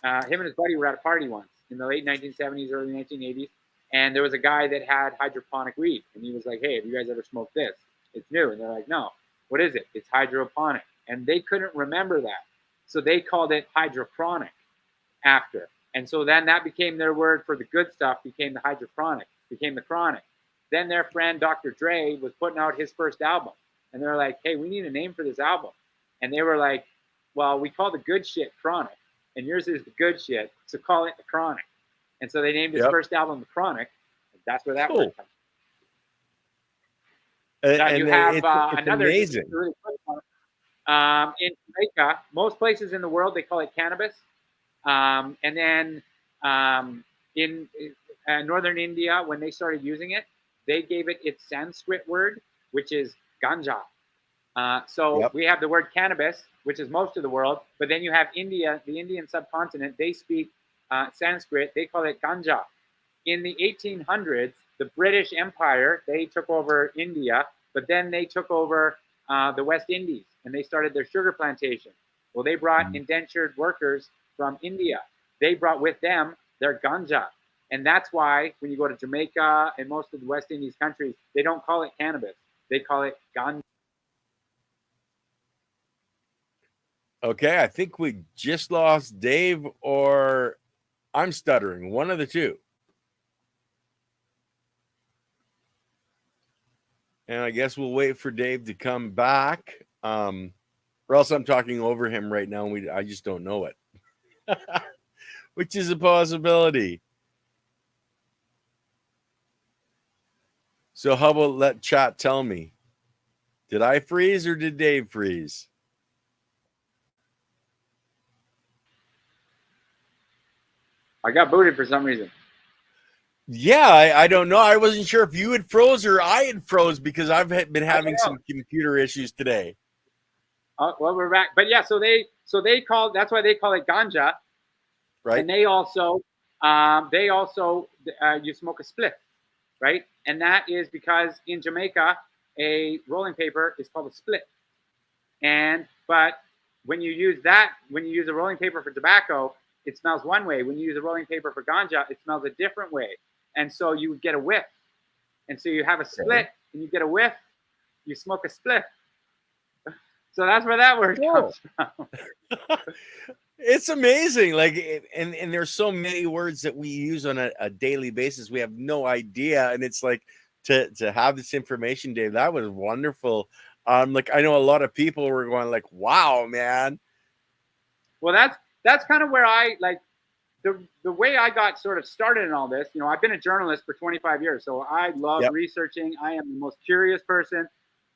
him and his buddy were at a party once in the late 1970s, early 1980s, and there was a guy that had hydroponic weed, and he was like, "Hey, have you guys ever smoked this? It's new." And they're like, "No, what is it?" "It's hydroponic," and they couldn't remember that. So they called it hydroponic after. And so then that became their word for the good stuff, became the hydroponic, became the chronic. Then their friend Dr. Dre was putting out his first album. And they're like, hey, we need a name for this album. And they were like, well, we call the good shit chronic. And yours is the good shit, so call it the chronic. And so they named his first album the Chronic. That's where that word comes from. Now you have it's another amazing. really quick one. In Jamaica, most places in the world, they call it cannabis. And then in northern India, when they started using it, they gave it its Sanskrit word, which is ganja. So we have the word cannabis, which is most of the world, but then you have India, the Indian subcontinent, they speak Sanskrit, they call it ganja. In the 1800s, the British Empire, they took over India, but then they took over the West Indies, and they started their sugar plantation. Well, they brought indentured workers from India. They brought with them their ganja. And that's why when you go to Jamaica and most of the West Indies countries, they don't call it cannabis. They call it ganja. Okay, I think we just lost Dave, or I'm stuttering. One of the two. And I guess we'll wait for Dave to come back. Or else I'm talking over him right now and I just don't know it. Which is a possibility. So how about let chat tell me? Did I freeze or did Dave freeze? I got booted for some reason. Yeah, I don't know. I wasn't sure if you had froze or I had froze because I've been having some computer issues today. Well, we're back. But yeah, so they call, that's why they call it ganja. Right. And they also you smoke a spliff, right? And that is because in Jamaica, a rolling paper is called a split. But when you use a rolling paper for tobacco, it smells one way. When you use a rolling paper for ganja, it smells a different way. And so you get a whiff. And so you have a split and you get a whiff, you smoke a split. So that's where that word comes from. It's amazing. Like, and there's so many words that we use on a daily basis. We have no idea. And it's like to have this information, Dave, that was wonderful. Like I know a lot of people were going like, wow, man. Well, that's kind of where I like the way I got sort of started in all this. You know, I've been a journalist for 25 years, so I love researching. I am the most curious person.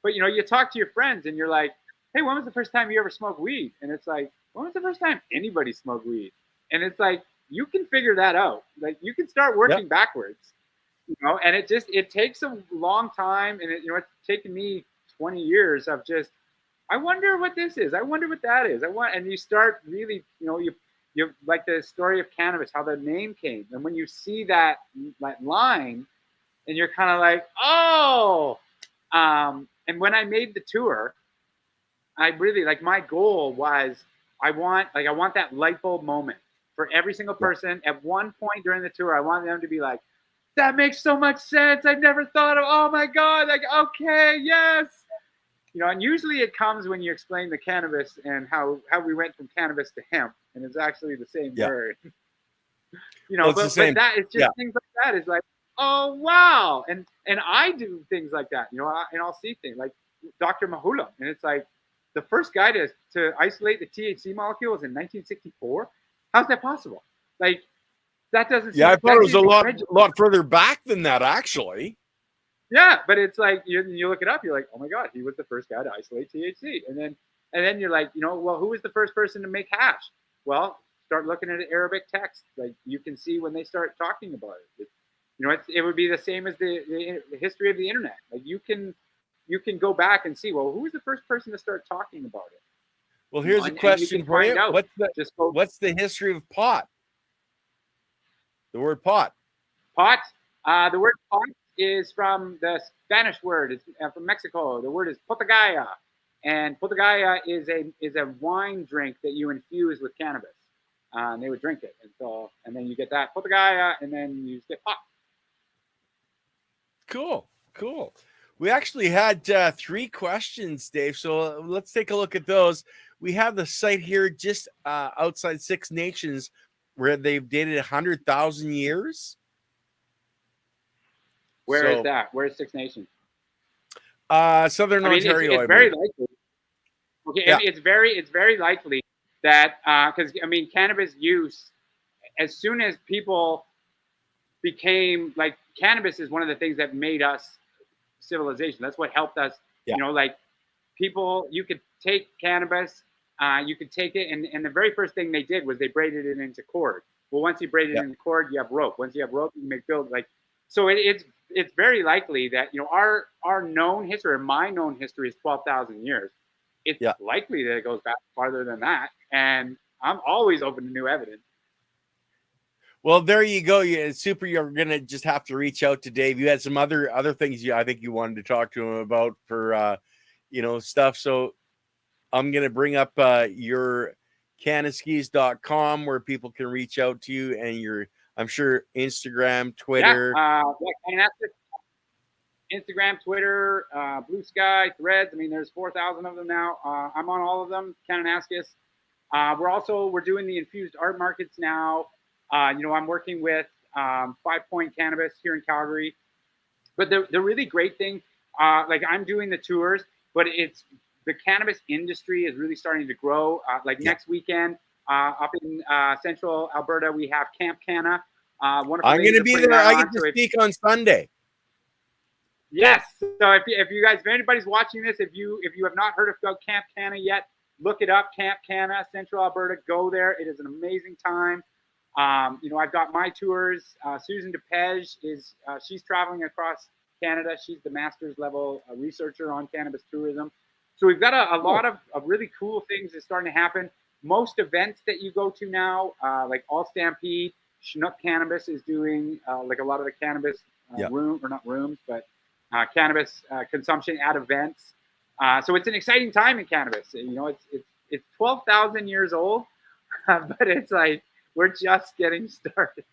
But you know, you talk to your friends and you're like, hey, when was the first time you ever smoked weed? And it's like, when was the first time anybody smoked weed? And it's like, you can figure that out. Like you can start working backwards, you know, and it takes a long time. And it's taken me 20 years of just, I wonder what this is. I wonder what that is. And you start really, you know, you like the story of cannabis, how the name came. And when you see that line and you're kind of like, oh, and when I made the tour, I really my goal was I want that light bulb moment for every single person at one point during the tour. I want them to be like, that makes so much sense. I've never thought of, oh my God, like, okay, yes. You know, and usually it comes when you explain the cannabis and how we went from cannabis to hemp, and it's actually the same word. You know, but that it's just things like that is like, oh wow, and I do things like that, you know, and I'll see things like Dr. Mahula, and it's like the first guy to isolate the THC molecules in 1964. How's that possible? Like that doesn't. Yeah, I thought it was a lot further back than that, actually. Yeah, but it's like you look it up, you're like, oh my God, he was the first guy to isolate THC, and then you're like, you know, well, who was the first person to make hash? Well, start looking at Arabic text, like you can see when they start talking about it. You know, it would be the same as the history of the internet. Like you can go back and see, well, who was the first person to start talking about it? Well, here's a question for you. What's the history of pot? The word pot. Pot. The word pot is from the Spanish word. It's from Mexico. The word is potagaya, and potagaya is a wine drink that you infuse with cannabis. And they would drink it, and then you get that potagaya, and then you get pot. Cool. We actually had 3 questions, Dave. So let's take a look at those. We have the site here just outside Six Nations where they've dated 100,000 years. Where is So that? Where's Six Nations? Southern I mean, Ontario, it's I very believe. likely. Okay, Yeah. it's very likely that because I mean, cannabis use, as soon as people became like, cannabis is one of the things that made us civilization. That's what helped us. Yeah. You know, like people, you could take cannabis, you could take it, and the very first thing they did was they braided it into cord. Well, once you braid it Yeah. into cord, you have rope. Once you have rope, you can make build like. So it's very likely that, you know, our known history, or my known history, is 12,000 years. It's Yeah. likely that it goes back farther than that, and I'm always open to new evidence. Well, there you go. It's super. You're gonna just have to reach out to Dave. You had some other things I think you wanted to talk to him about for stuff. So I'm gonna bring up your cannabisgrowing.com where people can reach out to you, and your, I'm sure, Instagram, Yeah, Twitter. and that's it. Instagram, Twitter, Blue Sky, Threads. I mean, there's 4,000 of them now. I'm on all of them. Cannabis. We're doing the infused art markets now. I'm working with 5 Point Cannabis here in Calgary. But the really great thing, like I'm doing the tours, but it's the cannabis industry is really starting to grow. Next weekend, up in central Alberta, we have Camp Canna. Wonderful I'm ladies gonna are be putting there. that I on. get to speak on Sunday. Yes. So if you guys, if anybody's watching this, if you have not heard of Camp Canna yet, look it up. Camp Canna, Central Alberta. Go there. It is an amazing time. I've got my tours. Susan DePej is she's traveling across Canada. She's the master's level researcher on cannabis tourism. So we've got a lot of really cool things that's starting to happen. Most events that you go to now, like All Stampede, Chinook Cannabis is doing like a lot of the cannabis room, or not rooms, but cannabis consumption at events. So it's an exciting time in cannabis. It's 12,000 years old, but it's like we're just getting started.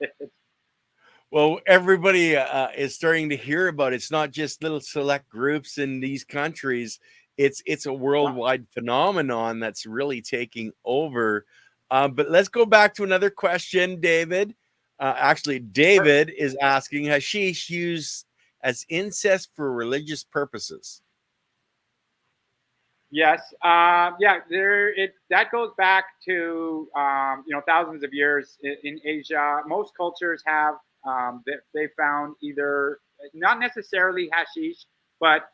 Well, everybody is starting to hear about it. It's not just little select groups in these countries. It's a worldwide phenomenon that's really taking over. But let's go back to another question, David. Actually, David is asking, hashish used as incest for religious purposes? Yes, that goes back to thousands of years in Asia. Most cultures have they found either not necessarily hashish, but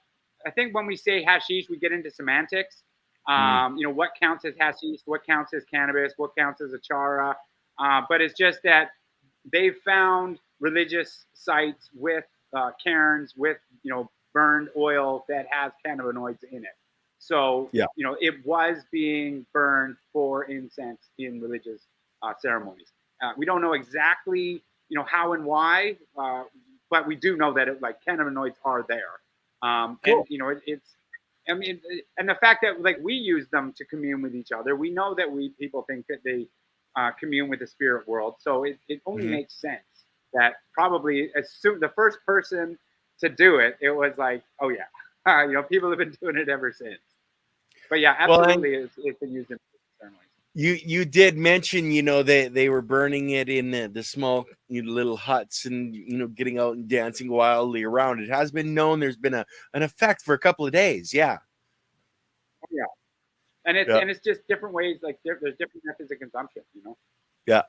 I think when we say hashish, we get into semantics. What counts as hashish, what counts as cannabis, what counts as achara. But it's just that they found religious sites with cairns with burned oil that has cannabinoids in it. So it was being burned for incense in religious ceremonies. We don't know exactly how and why, but we do know that cannabinoids are there. Cool. And it's, I mean, and the fact that we use them to commune with each other, we know that people think that they commune with the spirit world. So it only makes sense that probably as soon the first person to do it, it was like, oh yeah, people have been doing it ever since. But yeah, absolutely, it's been used in ceremonies. You did mention, they were burning it in the small little huts and, getting out and dancing wildly around. It has been known there's been an effect for a couple of days. Yeah. Yeah. And it's just different ways. Like there's different methods of consumption, Yeah.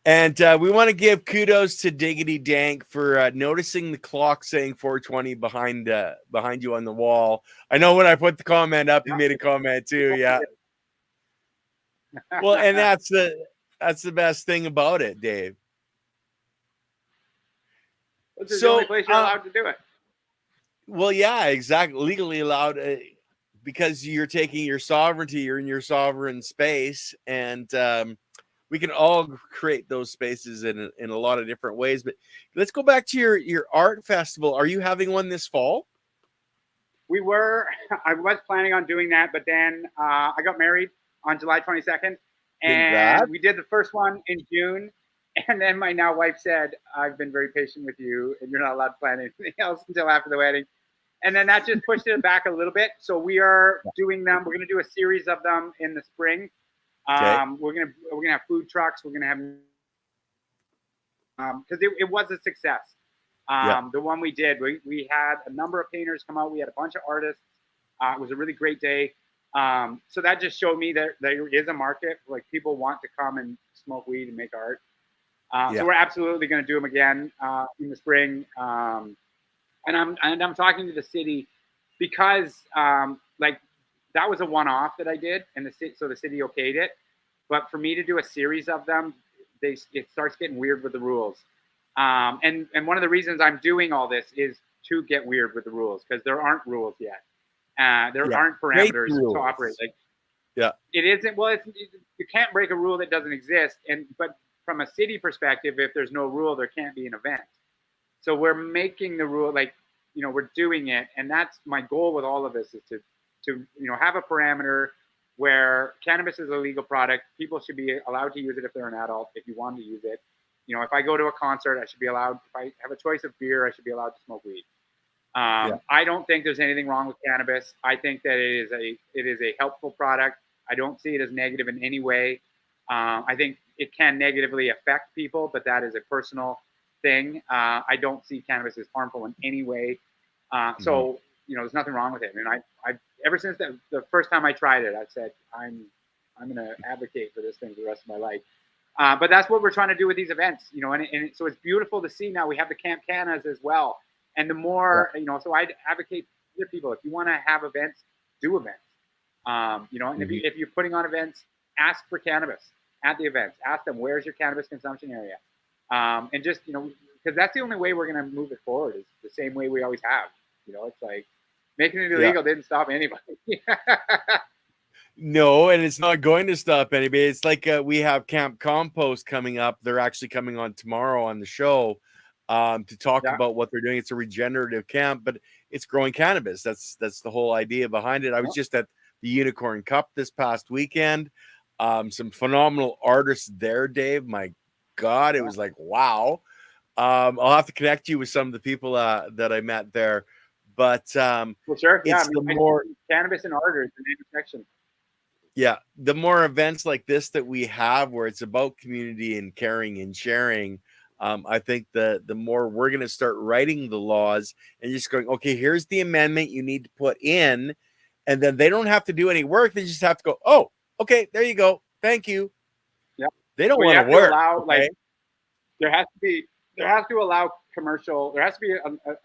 And we want to give kudos to Diggity Dank for noticing the clock saying 4:20 behind you on the wall. I know when I put the comment up, you made a comment too. Yeah. Well, and that's the best thing about it, Dave. This is the only place you're allowed to do it. Well, yeah, exactly. Legally allowed because you're taking your sovereignty. You're in your sovereign space, and we can all create those spaces in a lot of different ways. But let's go back to your art festival. Are you having one this fall? I was planning on doing that, but then I got married on July 22nd, and we did the first one in June. And then my now wife said, I've been very patient with you, and you're not allowed to plan anything else until after the wedding. And then that just pushed it back a little bit. So we are doing them. We're going to do a series of them in the spring. We're gonna have food trucks. We're gonna have because it was a success. The one we did, we had a number of painters come out. We had a bunch of artists. It was a really great day. So that just showed me that there is a market. Like people want to come and smoke weed and make art. So we're absolutely going to do them again in the spring. And I'm talking to the city because like that was a one-off that I did, and so the city okayed it. But for me to do a series of them, it starts getting weird with the rules. And one of the reasons I'm doing all this is to get weird with the rules because there aren't rules yet. There aren't parameters to operate. Like, it isn't. Well, you can't break a rule that doesn't exist. But from a city perspective, if there's no rule, there can't be an event. So we're making the rule, like, we're doing it, and that's my goal with all of this is to have a parameter where cannabis is a legal product. People should be allowed to use it if they're an adult, if you want to use it. If I go to a concert, I should be allowed. If I have a choice of beer, I should be allowed to smoke weed. I don't think there's anything wrong with cannabis. I think that it is a helpful product. I don't see it as negative in any way. I think it can negatively affect people, but that is a personal thing. I don't see cannabis as harmful in any way. So there's nothing wrong with it. And I ever since the first time I tried it, I've said I'm going to advocate for this thing for the rest of my life. But that's what we're trying to do with these events, and so it's beautiful to see now we have the Camp Canas as well. And the more, so I advocate to people, if you want to have events, do events. And if you're putting on events, ask for cannabis at the events. Ask them, where's your cannabis consumption area? And just, because that's the only way we're going to move it forward is the same way we always have. It's like making it illegal didn't stop anybody. No, and it's not going to stop anybody. It's like we have Camp Compost coming up. They're actually coming on tomorrow on the show to talk about what they're doing. It's a regenerative camp, but it's growing cannabis. That's the whole idea behind it. I was just at the Unicorn Cup this past weekend. Some phenomenal artists there, Dave. My God, it was like, wow. I'll have to connect you with some of the people that I met there. But for sure, it's the more cannabis and art is an intersection. Yeah, the more events like this that we have where it's about community and caring and sharing, I think the more we're going to start writing the laws and just going, okay, here's the amendment you need to put in, and then they don't have to do any work. They just have to go, oh, okay, there you go. Thank you. Yeah. They don't want to work. Allow, like, there has to allow commercial, there has to be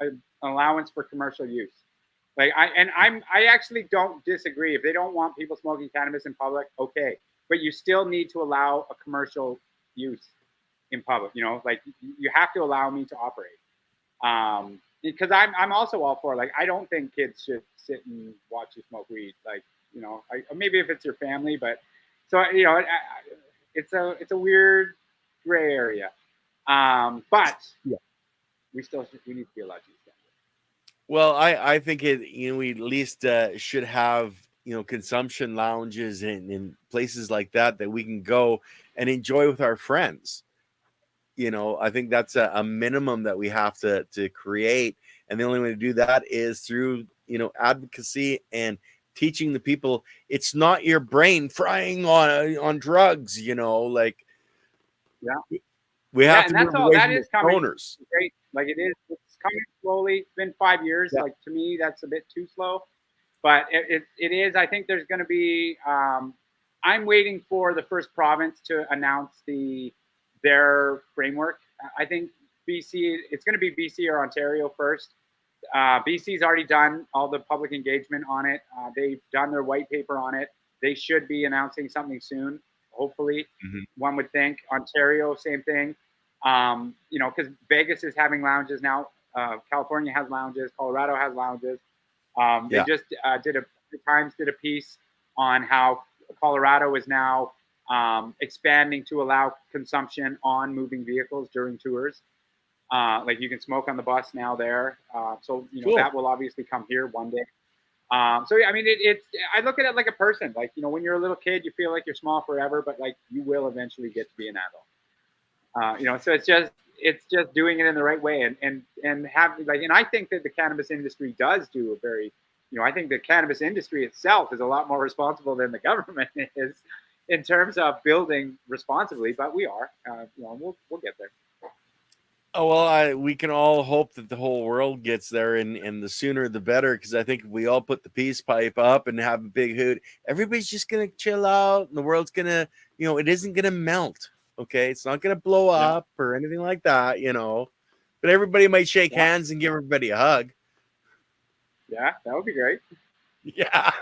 an allowance for commercial use. Like I actually don't disagree. If they don't want people smoking cannabis in public, okay. But you still need to allow a commercial use in public. Like you have to allow me to operate. Because I'm also all for, like, I don't think kids should sit and watch you smoke weed. Like, maybe if it's your family, but so it's a weird gray area. But we need to be allowed to use that. Well, I think we at least should have, consumption lounges and places like that we can go and enjoy with our friends. I think that's a minimum that we have to create. And the only way to do that is through, advocacy and teaching the people it's not your brain frying on drugs, like, we have to move away from the owners. Great. Like it's coming slowly. It's been 5 years. Like, to me, that's a bit too slow, but it is. I think there's going to be. I'm waiting for the first province to announce their framework. I think BC. It's going to be BC or Ontario first. BC's already done all the public engagement on it. They've done their white paper on it. They should be announcing something soon. Hopefully, one would think. Ontario, same thing. Because Vegas is having lounges now. California has lounges. Colorado has lounges. They just the Times did a piece on how Colorado is now expanding to allow consumption on moving vehicles during tours. Like you can smoke on the bus now there. So cool. That will obviously come here one day. So yeah, I mean, I look at it like a person. Like, when you're a little kid, you feel like you're small forever, but like you will eventually get to be an adult. So it's just, it's just doing it in the right way and have like, and I think that the cannabis industry does do a very, I think the cannabis industry itself is a lot more responsible than the government is in terms of building responsibly, but we are, we'll get there. Oh, well, we can all hope that the whole world gets there, and the sooner the better, because I think if we all put the peace pipe up and have a big hoot, everybody's just going to chill out, and the world's going to, it isn't going to melt, okay? It's not going to blow up or anything like that, but everybody might shake hands and give everybody a hug. Yeah, that would be great. Yeah.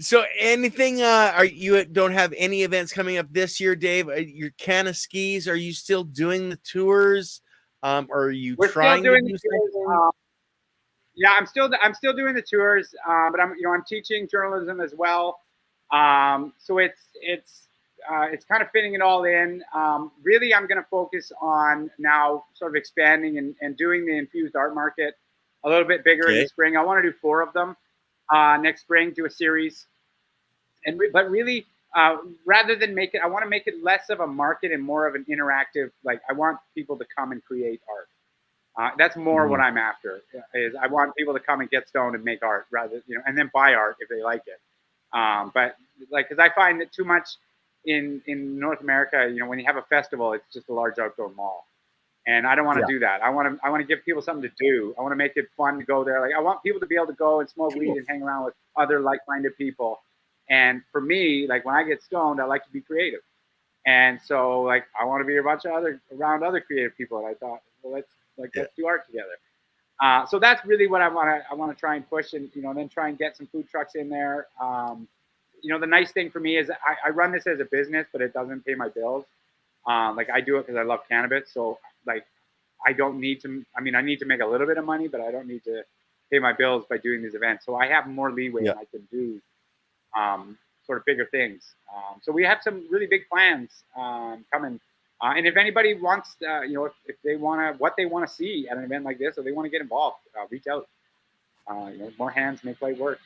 So anything, are you don't have any events coming up this year, Dave? Your Canna skis, are you still doing the tours? Or are you trying to do something? Yeah, I'm still doing the tours, but I'm teaching journalism as well. So it's kind of fitting it all in. Really, I'm going to focus on now sort of expanding and doing the infused art market a little bit bigger in the spring. I want to do 4 of them next spring, do a series. But really, rather than I want to make it less of a market and more of an interactive, like I want people to come and create art. That's more what I'm after, is I want people to come and get stoned and make art rather, and then buy art if they like it. But like, cause I find that too much in North America, when you have a festival, it's just a large outdoor mall. And I don't want to do that. I want to give people something to do. I want to make it fun to go there. Like I want people to be able to go and smoke weed and hang around with other like-minded people. And for me, like when I get stoned, I like to be creative. And so like, I want to be around other creative people. And I thought, well, let's do art together. So that's really what I want to try and push, and then try and get some food trucks in there. The nice thing for me is I run this as a business, but it doesn't pay my bills. Like I do it because I love cannabis. So like I don't need to. I mean, I need to make a little bit of money, but I don't need to pay my bills by doing these events. So I have more leeway and I can do sort of bigger things. So we have some really big plans coming. And if anybody wants, if they what they want to see at an event like this, or they want to get involved, reach out. More hands make light work.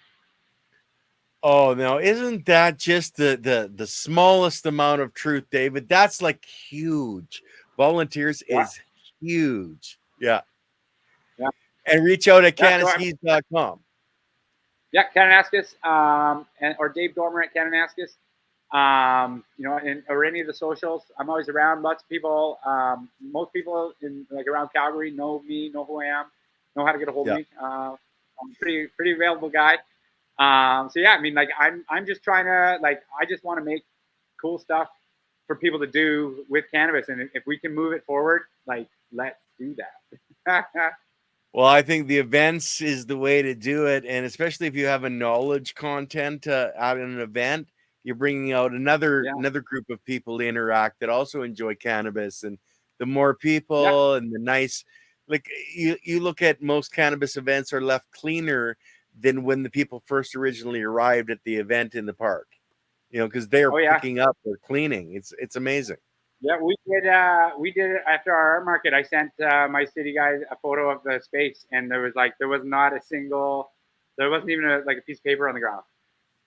Oh, no, isn't that just the smallest amount of truth, David? That's like huge. Volunteers is huge. Yeah. And reach out at cannabisgrowing.com. Yeah, Cannabis, or Dave Dormer at Cannabis. Or any of the socials. I'm always around. Lots of people, most people in like around Calgary know me, know who I am, know how to get a hold of me. I'm a pretty available guy. So yeah, I mean, like I'm just trying to, like, I just want to make cool stuff for people to do with cannabis, and if we can move it forward, like, let's do that. Well, I think the events is the way to do it, and especially if you have a knowledge content at an event, you're bringing out another group of people to interact that also enjoy cannabis. And the more people and the nice, like you look at most cannabis events are left cleaner than when the people first originally arrived at the event in the park, because they're picking up or cleaning. It's amazing. Yeah, we did it after our art market. I sent my city guys a photo of the space, and there was not a single, there wasn't even a piece of paper on the ground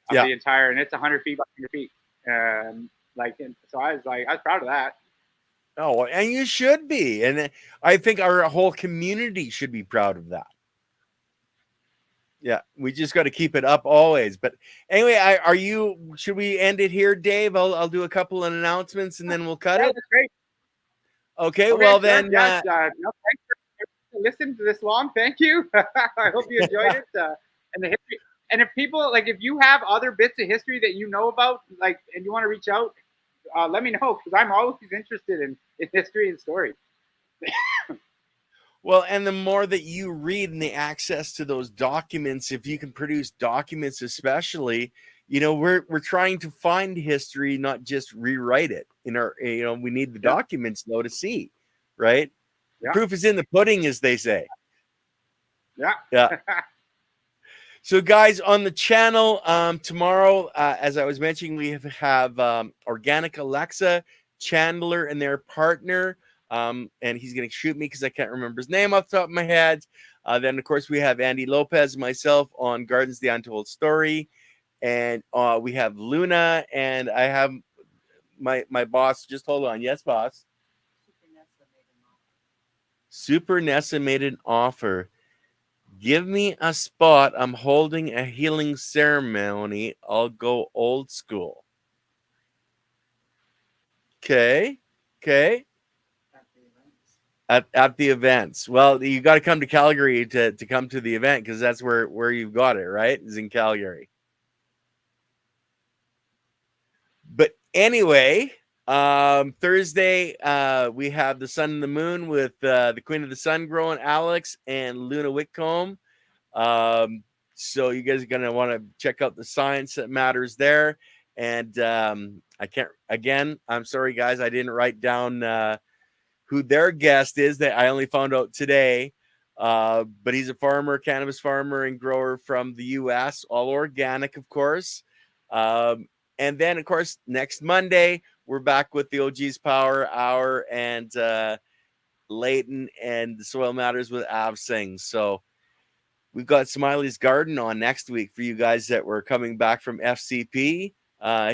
of the entire, and it's 100 feet by 100 feet. And so I was proud of that. Oh, and you should be. And I think our whole community should be proud of that. Yeah, we just got to keep it up always. But anyway, should we end it here, Dave? I'll do a couple of announcements and then we'll cut it. That's great. Okay, well then. Thanks for listening to this long. Thank you. I hope you enjoyed it. And the history. And if people, like, if you have other bits of history that you know about, like, and you want to reach out, let me know, because I'm always interested in history and story. Well, and the more that you read and the access to those documents, if you can produce documents, especially, we're trying to find history, not just rewrite it. We need the documents though to see, right? The proof is in the pudding, as they say. Yeah. So, guys, on the channel tomorrow, as I was mentioning, we have Organic Alexa, Chandler, and their partner. And he's going to shoot me because I can't remember his name off the top of my head. Then, of course, we have Andy Lopez, myself on Gardens the Untold Story. And we have Luna, and I have my boss. Just hold on. Yes, boss. Super Nessa made an offer. Give me a spot. I'm holding a healing ceremony. I'll go old school. Okay. Okay. At the events. Well, you got to come to Calgary to come to the event, because that's where you've got it, right? Is in Calgary. But anyway, Thursday we have the Sun and the Moon with the Queen of the Sun growing, Alex and Luna Whitcomb. So you guys are gonna want to check out the science that matters there. And I can't. Again, I'm sorry, guys. I didn't write down who their guest is. That I only found out today. But he's a farmer, cannabis farmer and grower from the U.S., all organic, of course. And then, of course, next Monday, we're back with the OG's Power Hour and Leighton and the Soil Matters with Av Singh. So we've got Smiley's Garden on next week for you guys that were coming back from FCP.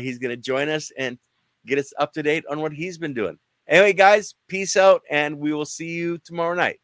He's going to join us and get us up to date on what he's been doing. Anyway, guys, peace out, and we will see you tomorrow night.